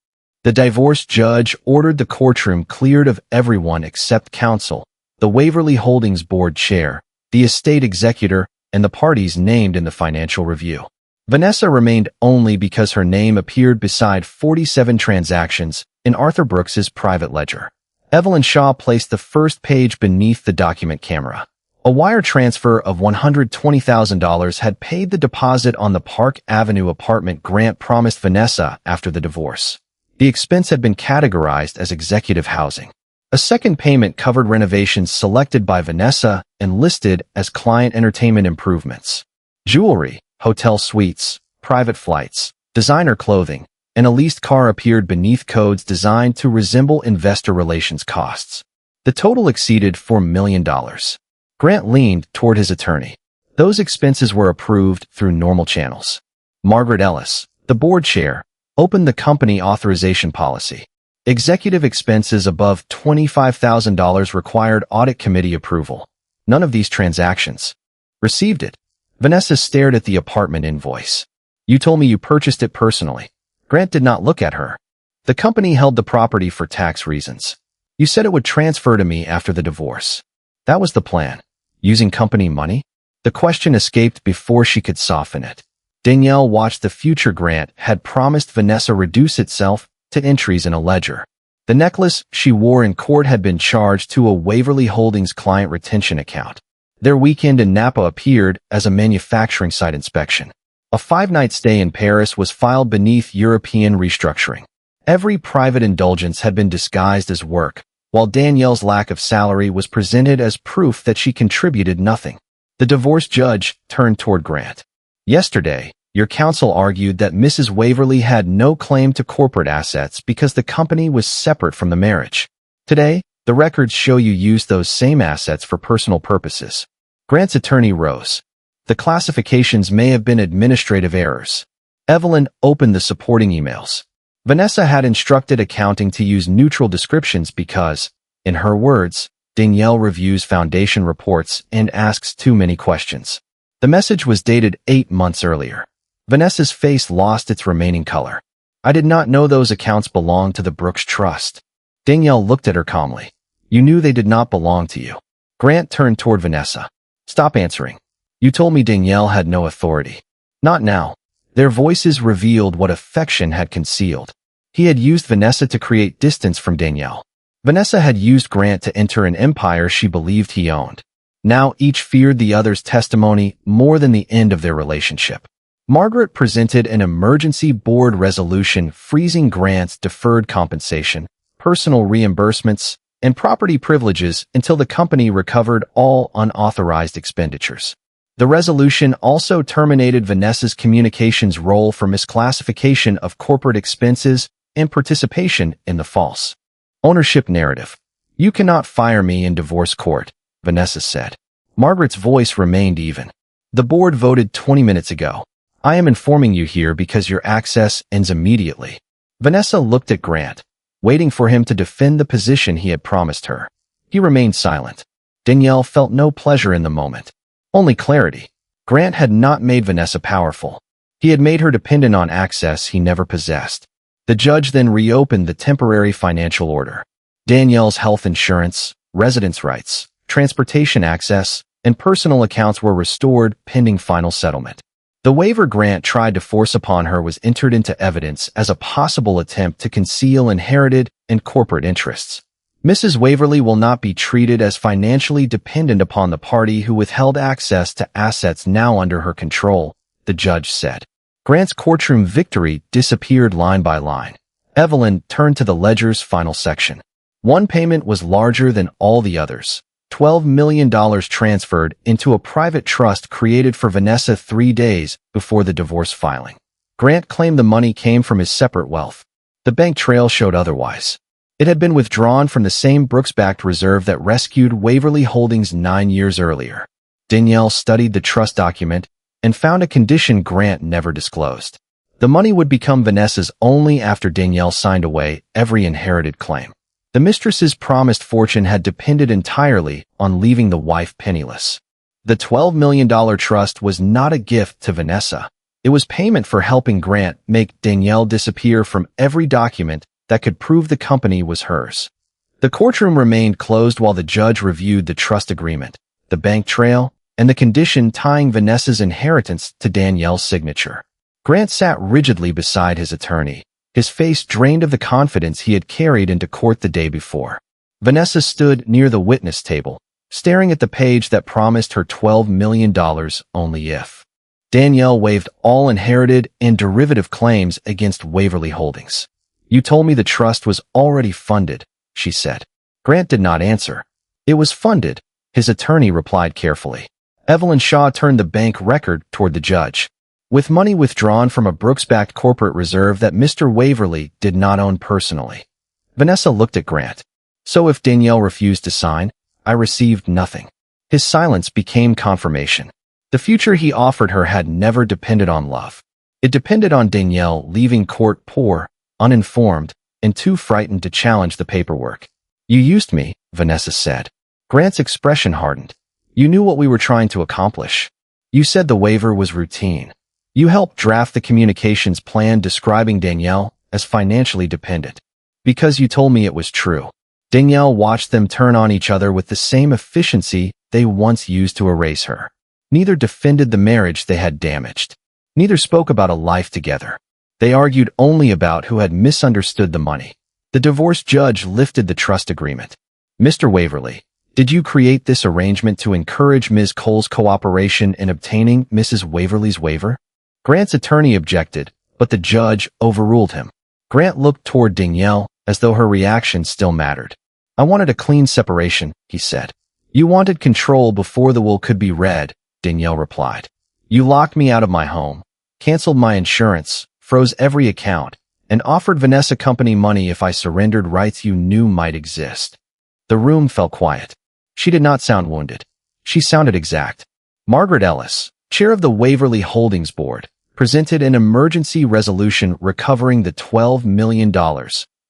A: The divorce judge ordered the courtroom cleared of everyone except counsel, the Waverly Holdings board chair, the estate executor, and the parties named in the financial review. Vanessa remained only because her name appeared beside 47 transactions in Arthur Brooks's private ledger. Evelyn Shaw placed the first page beneath the document camera. A wire transfer of $120,000 had paid the deposit on the Park Avenue apartment Grant promised Vanessa after the divorce. The expense had been categorized as executive housing. A second payment covered renovations selected by Vanessa and listed as client entertainment improvements. Jewelry, hotel suites, private flights, designer clothing, and a leased car appeared beneath codes designed to resemble investor relations costs. The total exceeded $4 million. Grant leaned toward his attorney. Those expenses were approved through normal channels. Margaret Ellis, the board chair, opened the company authorization policy. Executive expenses above $25,000 required audit committee approval. None of these transactions received it. Vanessa stared at the apartment invoice. You told me you purchased it personally. Grant did not look at her. The company held the property for tax reasons. You said it would transfer to me after the divorce. That was the plan. Using company money? The question escaped before she could soften it. Danielle watched the future Grant had promised Vanessa reduce itself to entries in a ledger. The necklace she wore in court had been charged to a Waverly Holdings client retention account. Their weekend in Napa appeared as a manufacturing site inspection. A 5-night stay in Paris was filed beneath European restructuring. Every private indulgence had been disguised as work, while Danielle's lack of salary was presented as proof that she contributed nothing. The divorce judge turned toward Grant. Yesterday, your counsel argued that Mrs. Waverly had no claim to corporate assets because the company was separate from the marriage. Today, the records show you used those same assets for personal purposes. Grant's attorney rose. The classifications may have been administrative errors. Evelyn opened the supporting emails. Vanessa had instructed accounting to use neutral descriptions because, in her words, Danielle reviews foundation reports and asks too many questions. The message was dated 8 months earlier. Vanessa's face lost its remaining color. I did not know those accounts belonged to the Brooks Trust. Danielle looked at her calmly. You knew they did not belong to you. Grant turned toward Vanessa. Stop answering. You told me Danielle had no authority. Not now. Their voices revealed what affection had concealed. He had used Vanessa to create distance from Danielle. Vanessa had used Grant to enter an empire she believed he owned. Now each feared the other's testimony more than the end of their relationship. Margaret presented an emergency board resolution freezing Grant's deferred compensation, personal reimbursements, and property privileges until the company recovered all unauthorized expenditures. The resolution also terminated Vanessa's communications role for misclassification of corporate expenses and participation in the false ownership narrative. You cannot fire me in divorce court, Vanessa said. Margaret's voice remained even. The board voted 20 minutes ago. I am informing you here because your access ends immediately. Vanessa looked at Grant, waiting for him to defend the position he had promised her. He remained silent. Danielle felt no pleasure in the moment. Only clarity. Grant had not made Vanessa powerful. He had made her dependent on access he never possessed. The judge then reopened the temporary financial order. Danielle's health insurance, residence rights, transportation access, and personal accounts were restored pending final settlement. The waiver Grant tried to force upon her was entered into evidence as a possible attempt to conceal inherited and corporate interests. Mrs. Waverly will not be treated as financially dependent upon the party who withheld access to assets now under her control, the judge said. Grant's courtroom victory disappeared line by line. Evelyn turned to the ledger's final section. One payment was larger than all the others. $12 million transferred into a private trust created for Vanessa 3 days before the divorce filing. Grant claimed the money came from his separate wealth. The bank trail showed otherwise. It had been withdrawn from the same Brooks-backed reserve that rescued Waverly Holdings 9 years earlier. Danielle studied the trust document and found a condition Grant never disclosed. The money would become Vanessa's only after Danielle signed away every inherited claim. The mistress's promised fortune had depended entirely on leaving the wife penniless. The $12 million trust was not a gift to Vanessa. It was payment for helping Grant make Danielle disappear from every document that could prove the company was hers. The courtroom remained closed while the judge reviewed the trust agreement, the bank trail, and the condition tying Vanessa's inheritance to Danielle's signature. Grant sat rigidly beside his attorney, his face drained of the confidence he had carried into court the day before. Vanessa stood near the witness table, staring at the page that promised her $12 million only if Danielle waived all inherited and derivative claims against Waverly Holdings. "You told me the trust was already funded," she said. Grant did not answer. "It was funded," his attorney replied carefully. Evelyn Shaw turned the bank record toward the judge. "With money withdrawn from a Brooks-backed corporate reserve that Mr. Waverly did not own personally." Vanessa looked at Grant. "So if Danielle refused to sign, I received nothing." His silence became confirmation. The future he offered her had never depended on love. It depended on Danielle leaving court poor, uninformed, and too frightened to challenge the paperwork. "You used me," Vanessa said. Grant's expression hardened. "You knew what we were trying to accomplish. You said the waiver was routine. You helped draft the communications plan describing Danielle as financially dependent. Because you told me it was true." Danielle watched them turn on each other with the same efficiency they once used to erase her. Neither defended the marriage they had damaged. Neither spoke about a life together. They argued only about who had misunderstood the money. The divorce judge lifted the trust agreement. "Mr. Waverly, did you create this arrangement to encourage Ms. Cole's cooperation in obtaining Mrs. Waverly's waiver?" Grant's attorney objected, but the judge overruled him. Grant looked toward Danielle as though her reaction still mattered. "I wanted a clean separation," he said. "You wanted control before the will could be read," Danielle replied. "You locked me out of my home, canceled my insurance, froze every account, and offered Vanessa company money if I surrendered rights you knew might exist." The room fell quiet. She did not sound wounded. She sounded exact. Margaret Ellis, chair of the Waverly Holdings Board, presented an emergency resolution recovering the $12 million,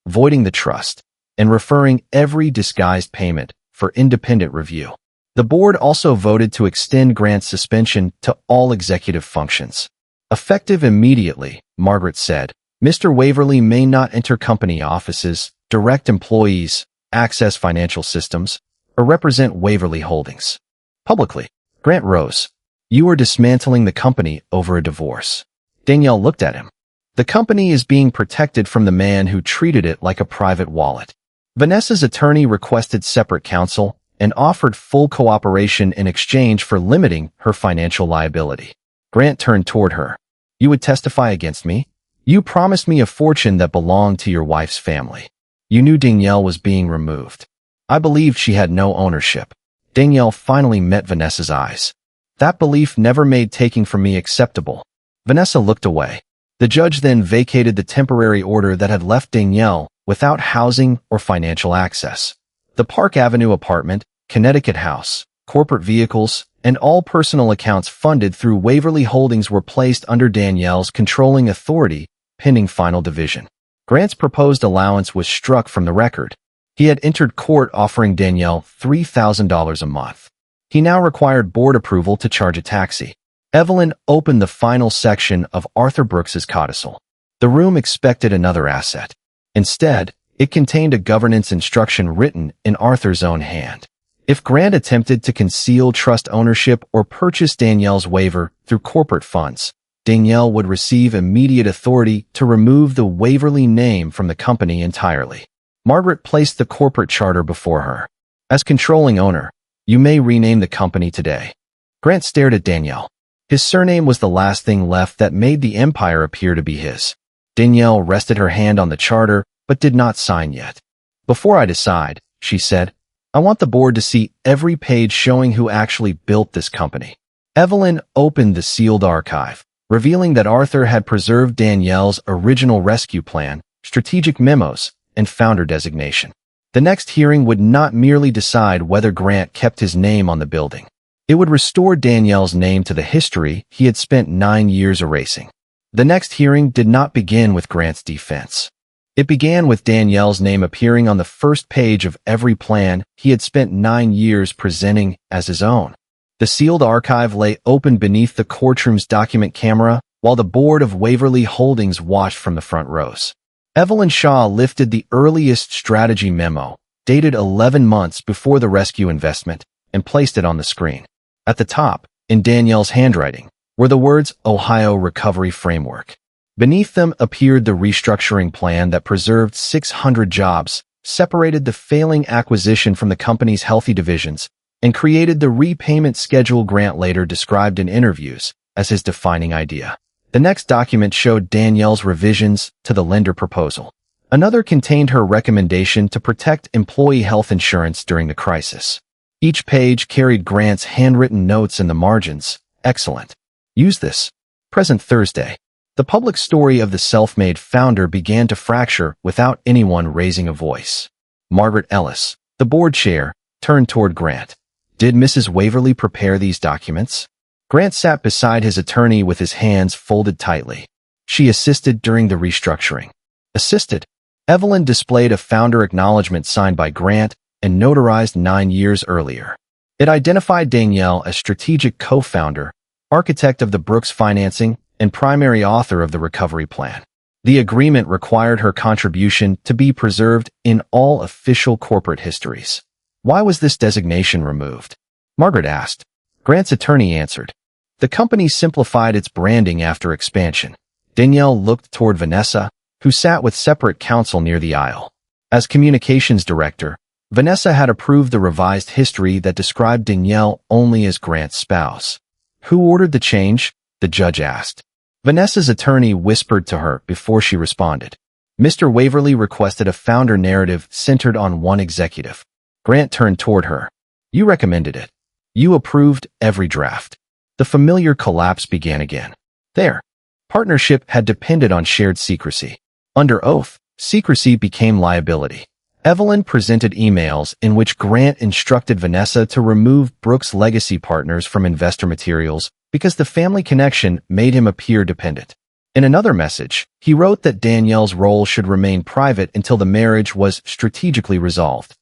A: voiding the trust, and referring every disguised payment for independent review. The board also voted to extend Grant's suspension to all executive functions. "Effective immediately," Margaret said, "Mr. Waverly may not enter company offices, direct employees, access financial systems, or represent Waverly Holdings publicly." Grant rose. "You are dismantling the company over a divorce." Danielle looked at him. "The company is being protected from the man who treated it like a private wallet." Vanessa's attorney requested separate counsel and offered full cooperation in exchange for limiting her financial liability. Grant turned toward her. "You would testify against me? You promised me a fortune that belonged to your wife's family. You knew Danielle was being removed. I believed she had no ownership." Danielle finally met Vanessa's eyes. "That belief never made taking from me acceptable." Vanessa looked away. The judge then vacated the temporary order that had left Danielle without housing or financial access. The Park Avenue apartment, Connecticut house, corporate vehicles, and all personal accounts funded through Waverly Holdings were placed under Danielle's controlling authority, pending final division. Grant's proposed allowance was struck from the record. He had entered court offering Danielle $3,000 a month. He now required board approval to charge a taxi. Evelyn opened the final section of Arthur Brooks's codicil. The room expected another asset. Instead, it contained a governance instruction written in Arthur's own hand. If Grant attempted to conceal trust ownership or purchase Danielle's waiver through corporate funds, Danielle would receive immediate authority to remove the Waverly name from the company entirely. Margaret placed the corporate charter before her. "As controlling owner, you may rename the company today." Grant stared at Danielle. His surname was the last thing left that made the empire appear to be his. Danielle rested her hand on the charter, but did not sign yet. "Before I decide," she said, "I want the board to see every page showing who actually built this company." Evelyn opened the sealed archive, revealing that Arthur had preserved Danielle's original rescue plan, strategic memos, and founder designation. The next hearing would not merely decide whether Grant kept his name on the building. It would restore Danielle's name to the history he had spent 9 years erasing. The next hearing did not begin with Grant's defense. It began with Danielle's name appearing on the first page of every plan he had spent 9 years presenting as his own. The sealed archive lay open beneath the courtroom's document camera while the board of Waverly Holdings watched from the front rows. Evelyn Shaw lifted the earliest strategy memo, dated 11 months before the rescue investment, and placed it on the screen. At the top, in Danielle's handwriting, were the words Ohio Recovery Framework. Beneath them appeared the restructuring plan that preserved 600 jobs, separated the failing acquisition from the company's healthy divisions, and created the repayment schedule Grant later described in interviews as his defining idea. The next document showed Danielle's revisions to the lender proposal. Another contained her recommendation to protect employee health insurance during the crisis. Each page carried Grant's handwritten notes in the margins. Excellent. Use this. Present Thursday. The public story of the self-made founder began to fracture without anyone raising a voice. Margaret Ellis, the board chair, turned toward Grant. Did Mrs. Waverly prepare these documents? Grant sat beside his attorney with his hands folded tightly. She assisted during the restructuring. Assisted? Evelyn displayed a founder acknowledgement signed by Grant and notarized 9 years earlier. It identified Danielle as strategic co-founder, architect of the Brooks financing, and primary author of the recovery plan. The agreement required her contribution to be preserved in all official corporate histories. Why was this designation removed? Margaret asked. Grant's attorney answered. The company simplified its branding after expansion. Danielle looked toward Vanessa, who sat with separate counsel near the aisle. As communications director, Vanessa had approved the revised history that described Danielle only as Grant's spouse. Who ordered the change? The judge asked. Vanessa's attorney whispered to her before she responded. Mr. Waverly requested a founder narrative centered on one executive. Grant turned toward her. You recommended it. You approved every draft. The familiar collapse began again. Their partnership had depended on shared secrecy. Under oath, secrecy became liability. Evelyn presented emails in which Grant instructed Vanessa to remove Brooks' legacy partners from investor materials because the family connection made him appear dependent. In another message, he wrote that Danielle's role should remain private until the marriage was strategically resolved.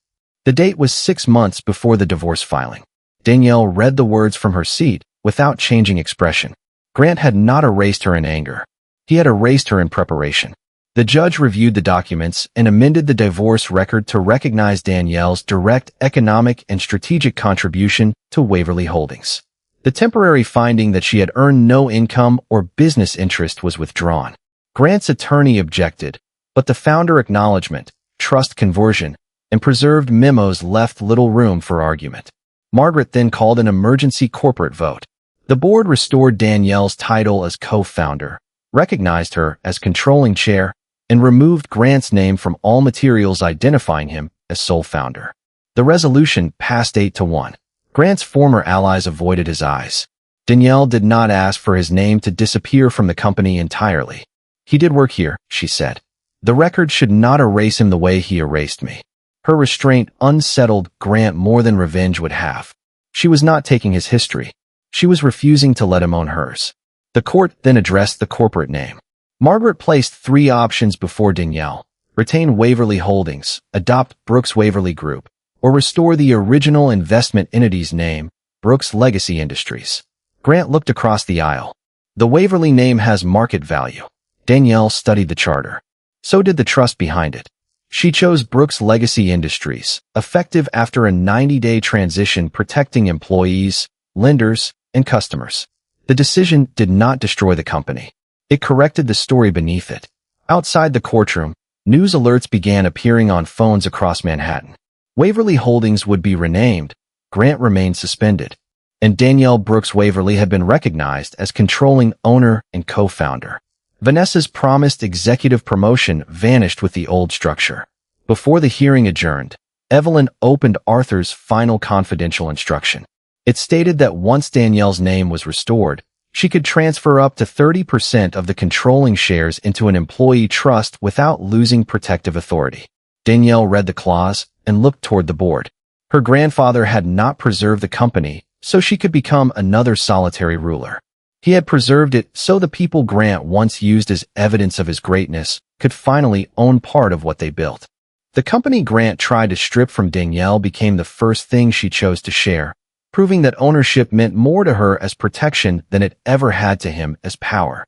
A: The date was 6 months before the divorce filing. Danielle read the words from her seat without changing expression. Grant had not erased her in anger. He had erased her in preparation. The judge reviewed the documents and amended the divorce record to recognize Danielle's direct economic and strategic contribution to Waverly Holdings. The temporary finding that she had earned no income or business interest was withdrawn. Grant's attorney objected, but the founder acknowledgement, trust conversion, and preserved memos left little room for argument. Margaret then called an emergency corporate vote. The board restored Danielle's title as co-founder, recognized her as controlling chair, and removed Grant's name from all materials identifying him as sole founder. The resolution passed 8-1. Grant's former allies avoided his eyes. Danielle did not ask for his name to disappear from the company entirely. He did work here, she said. The record should not erase him the way he erased me. Her restraint unsettled Grant more than revenge would have. She was not taking his history. She was refusing to let him own hers. The court then addressed the corporate name. Margaret placed 3 options before Danielle: retain Waverly Holdings, adopt Brooks Waverly Group, or restore the original investment entity's name, Brooks Legacy Industries. Grant looked across the aisle. The Waverly name has market value. Danielle studied the charter. So did the trust behind it. She chose Brooks Legacy Industries, effective after a 90-day transition protecting employees, lenders, and customers. The decision did not destroy the company. It corrected the story beneath it. Outside the courtroom, news alerts began appearing on phones across Manhattan. Waverly Holdings would be renamed, Grant remained suspended, and Danielle Brooks Waverly had been recognized as controlling owner and co-founder. Vanessa's promised executive promotion vanished with the old structure. Before the hearing adjourned, Evelyn opened Arthur's final confidential instruction. It stated that once Danielle's name was restored, she could transfer up to 30% of the controlling shares into an employee trust without losing protective authority. Danielle read the clause and looked toward the board. Her grandfather had not preserved the company, so she could become another solitary ruler. He had preserved it so the people Grant once used as evidence of his greatness could finally own part of what they built. The company Grant tried to strip from Danielle became the first thing she chose to share, proving that ownership meant more to her as protection than it ever had to him as power.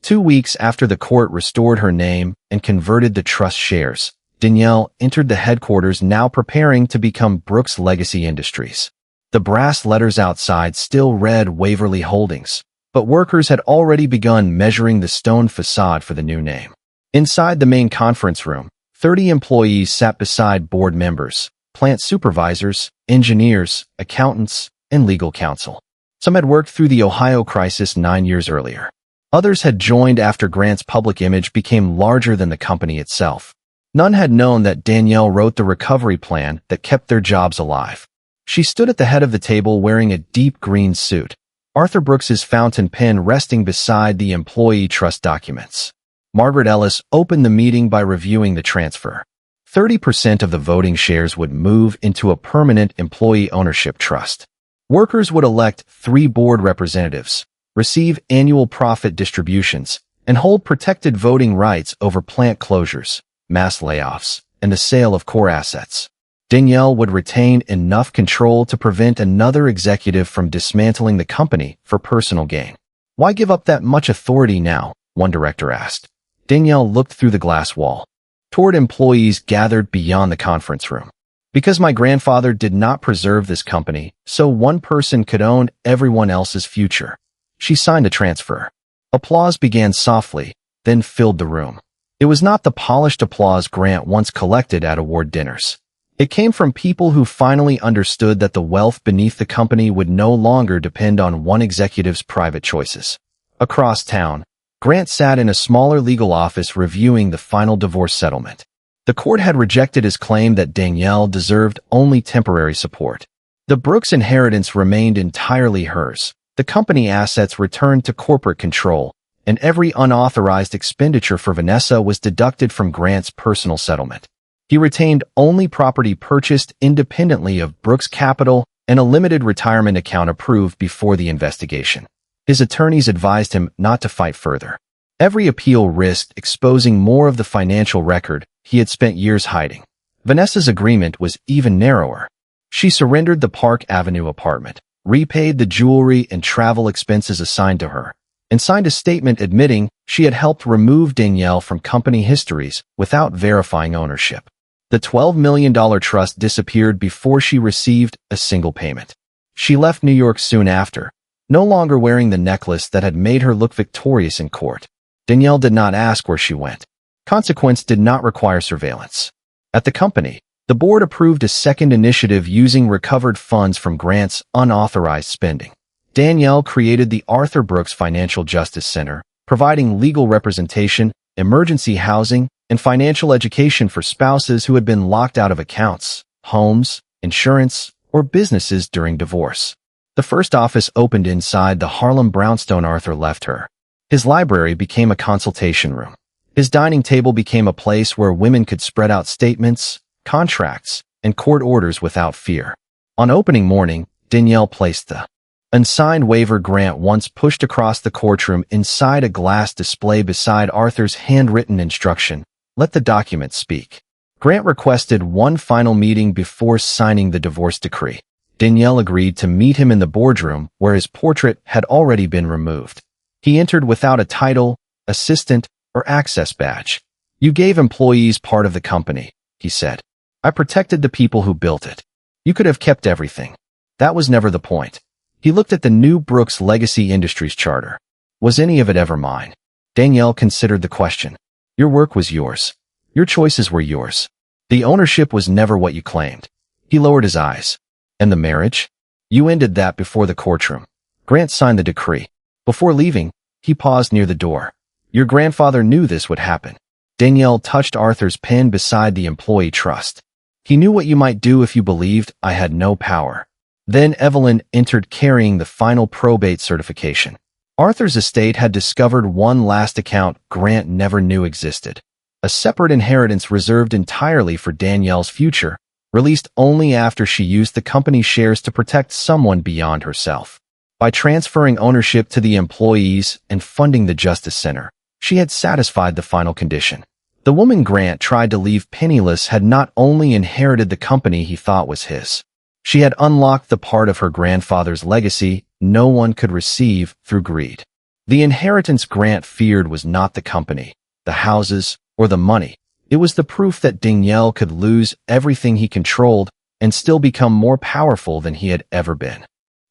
A: 2 weeks after the court restored her name and converted the trust shares, Danielle entered the headquarters, now preparing to become Brooks Legacy Industries. The brass letters outside still read Waverly Holdings, but workers had already begun measuring the stone facade for the new name. Inside the main conference room, 30 employees sat beside board members, plant supervisors, engineers, accountants, and legal counsel. Some had worked through the Ohio crisis 9 years earlier. Others had joined after Grant's public image became larger than the company itself. None had known that Danielle wrote the recovery plan that kept their jobs alive. She stood at the head of the table wearing a deep green suit, Arthur Brooks's fountain pen resting beside the employee trust documents. Margaret Ellis opened the meeting by reviewing the transfer. 30% of the voting shares would move into a permanent employee ownership trust. Workers would elect 3 board representatives, receive annual profit distributions, and hold protected voting rights over plant closures, mass layoffs, and the sale of core assets. Danielle would retain enough control to prevent another executive from dismantling the company for personal gain. Why give up that much authority now? One director asked. Danielle looked through the glass wall toward employees gathered beyond the conference room. Because my grandfather did not preserve this company, so one person could own everyone else's future. She signed a transfer. Applause began softly, then filled the room. It was not the polished applause Grant once collected at award dinners. It came from people who finally understood that the wealth beneath the company would no longer depend on one executive's private choices. Across town, Grant sat in a smaller legal office reviewing the final divorce settlement. The court had rejected his claim that Danielle deserved only temporary support. The Brooks inheritance remained entirely hers. The company assets returned to corporate control, and every unauthorized expenditure for Vanessa was deducted from Grant's personal settlement. He retained only property purchased independently of Brooks Capital and a limited retirement account approved before the investigation. His attorneys advised him not to fight further. Every appeal risked exposing more of the financial record he had spent years hiding. Vanessa's agreement was even narrower. She surrendered the Park Avenue apartment, repaid the jewelry and travel expenses assigned to her, and signed a statement admitting she had helped remove Danielle from company histories without verifying ownership. The $12 million trust disappeared before she received a single payment. She left New York soon after, no longer wearing the necklace that had made her look victorious in court. Danielle did not ask where she went. Consequence did not require surveillance. At the company, the board approved a second initiative using recovered funds from Grant's unauthorized spending. Danielle created the Arthur Brooks Financial Justice Center, providing legal representation, emergency housing, and financial education for spouses who had been locked out of accounts, homes, insurance, or businesses during divorce. The first office opened inside the Harlem brownstone Arthur left her. His library became a consultation room. His dining table became a place where women could spread out statements, contracts, and court orders without fear. On opening morning, Danielle placed the unsigned waiver Grant once pushed across the courtroom inside a glass display beside Arthur's handwritten instruction, "Let the document speak." Grant requested one final meeting before signing the divorce decree. Danielle agreed to meet him in the boardroom where his portrait had already been removed. He entered without a title, assistant, or access badge. "You gave employees part of the company," he said. "I protected the people who built it. You could have kept everything. That was never the point." He looked at the new Brooks Legacy Industries charter. Was any of it ever mine? Danielle considered the question. Your work was yours. Your choices were yours. The ownership was never what you claimed. He lowered his eyes. And the marriage? You ended that before the courtroom. Grant signed the decree. Before leaving, he paused near the door. Your grandfather knew this would happen. Danielle touched Arthur's pen beside the employee trust. He knew what you might do if you believed I had no power. Then Evelyn entered carrying the final probate certification. Arthur's estate had discovered one last account Grant never knew existed. A separate inheritance reserved entirely for Danielle's future, released only after she used the company's shares to protect someone beyond herself. By transferring ownership to the employees and funding the Justice Center, she had satisfied the final condition. The woman Grant tried to leave penniless had not only inherited the company he thought was his. She had unlocked the part of her grandfather's legacy no one could receive through greed. The inheritance Grant feared was not the company, the houses, or the money. It was the proof that Danielle could lose everything he controlled and still become more powerful than he had ever been.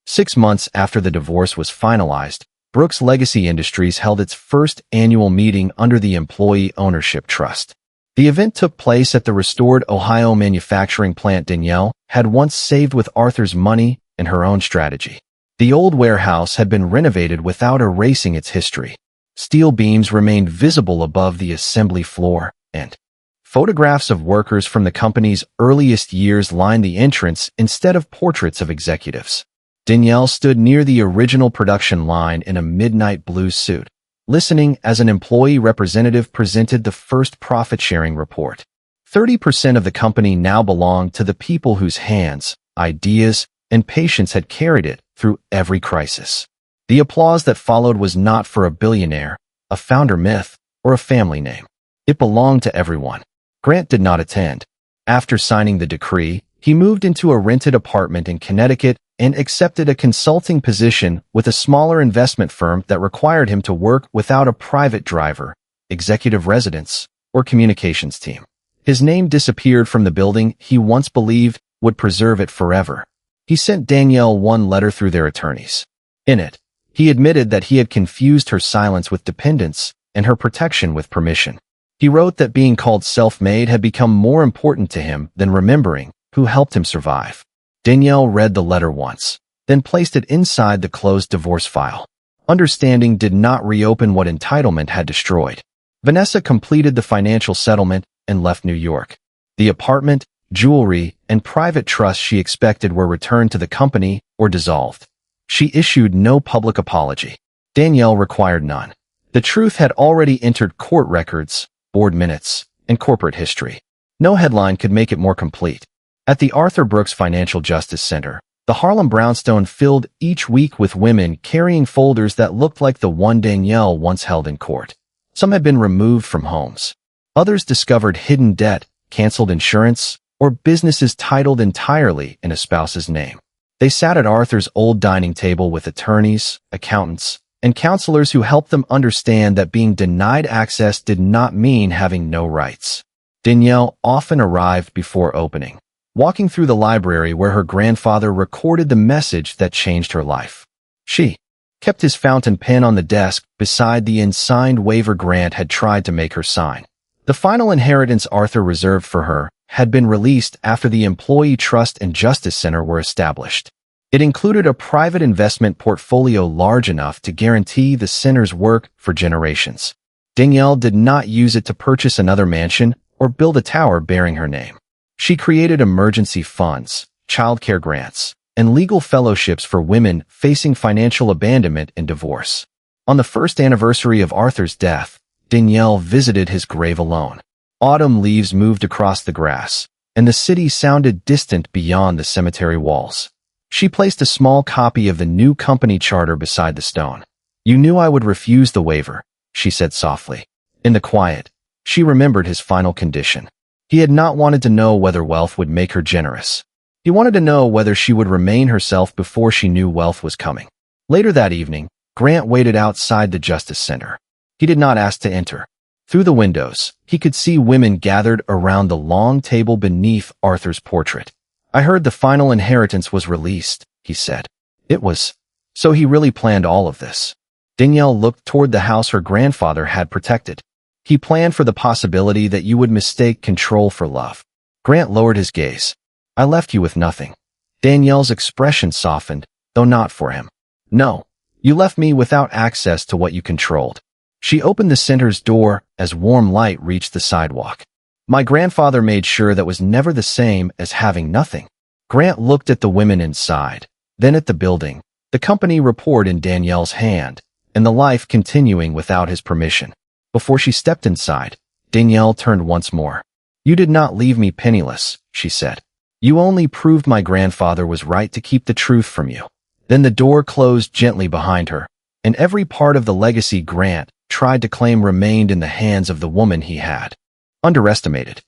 A: 6 months after the divorce was finalized, Brooks Legacy Industries held its first annual meeting under the Employee Ownership Trust. The event took place at the restored Ohio manufacturing plant Danielle had once saved with Arthur's money and her own strategy. The old warehouse had been renovated without erasing its history. Steel beams remained visible above the assembly floor, and photographs of workers from the company's earliest years lined the entrance instead of portraits of executives. Danielle stood near the original production line in a midnight blue suit, listening as an employee representative presented the first profit-sharing report. 30% of the company now belonged to the people whose hands, ideas, and patience had carried it through every crisis. The applause that followed was not for a billionaire, a founder myth, or a family name. It belonged to everyone. Grant did not attend. After signing the decree, he moved into a rented apartment in Connecticut and accepted a consulting position with a smaller investment firm that required him to work without a private driver, executive residence, or communications team. His name disappeared from the building he once believed would preserve it forever. He sent Danielle one letter through their attorneys. In it, he admitted that he had confused her silence with dependence and her protection with permission. He wrote that being called self-made had become more important to him than remembering who helped him survive. Danielle read the letter once, then placed it inside the closed divorce file. Understanding did not reopen what entitlement had destroyed. Vanessa completed the financial settlement and left New York. The apartment, jewelry, and private trust she expected were returned to the company or dissolved. She issued no public apology. Danielle required none. The truth had already entered court records, board minutes, and corporate history. No headline could make it more complete. At the Arthur Brooks Financial Justice Center, the Harlem brownstone filled each week with women carrying folders that looked like the one Danielle once held in court. Some had been removed from homes. Others discovered hidden debt, canceled insurance, or businesses titled entirely in a spouse's name. They sat at Arthur's old dining table with attorneys, accountants, and counselors who helped them understand that being denied access did not mean having no rights. Danielle often arrived before opening, walking through the library where her grandfather recorded the message that changed her life. She kept his fountain pen on the desk beside the unsigned waiver Grant had tried to make her sign. The final inheritance Arthur reserved for her had been released after the Employee Trust and Justice Center were established. It included a private investment portfolio large enough to guarantee the center's work for generations. Danielle did not use it to purchase another mansion or build a tower bearing her name. She created emergency funds, childcare grants, and legal fellowships for women facing financial abandonment and divorce. On the first anniversary of Arthur's death, Danielle visited his grave alone. Autumn leaves moved across the grass, and the city sounded distant beyond the cemetery walls. She placed a small copy of the new company charter beside the stone. "You knew I would refuse the waiver," she said softly. In the quiet, she remembered his final condition. He had not wanted to know whether wealth would make her generous. He wanted to know whether she would remain herself before she knew wealth was coming. Later that evening, Grant waited outside the Justice Center. He did not ask to enter. Through the windows, he could see women gathered around the long table beneath Arthur's portrait. "I heard the final inheritance was released," he said. It was. So he really planned all of this. Danielle looked toward the house her grandfather had protected. "He planned for the possibility that you would mistake control for love." Grant lowered his gaze. "I left you with nothing." Danielle's expression softened, though not for him. "No, you left me without access to what you controlled." She opened the center's door as warm light reached the sidewalk. "My grandfather made sure that was never the same as having nothing." Grant looked at the women inside, then at the building, the company report in Danielle's hand, and the life continuing without his permission. Before she stepped inside, Danielle turned once more. "You did not leave me penniless," she said. "You only proved my grandfather was right to keep the truth from you." Then the door closed gently behind her, and every part of the legacy Grant tried to claim remained in the hands of the woman he had underestimated.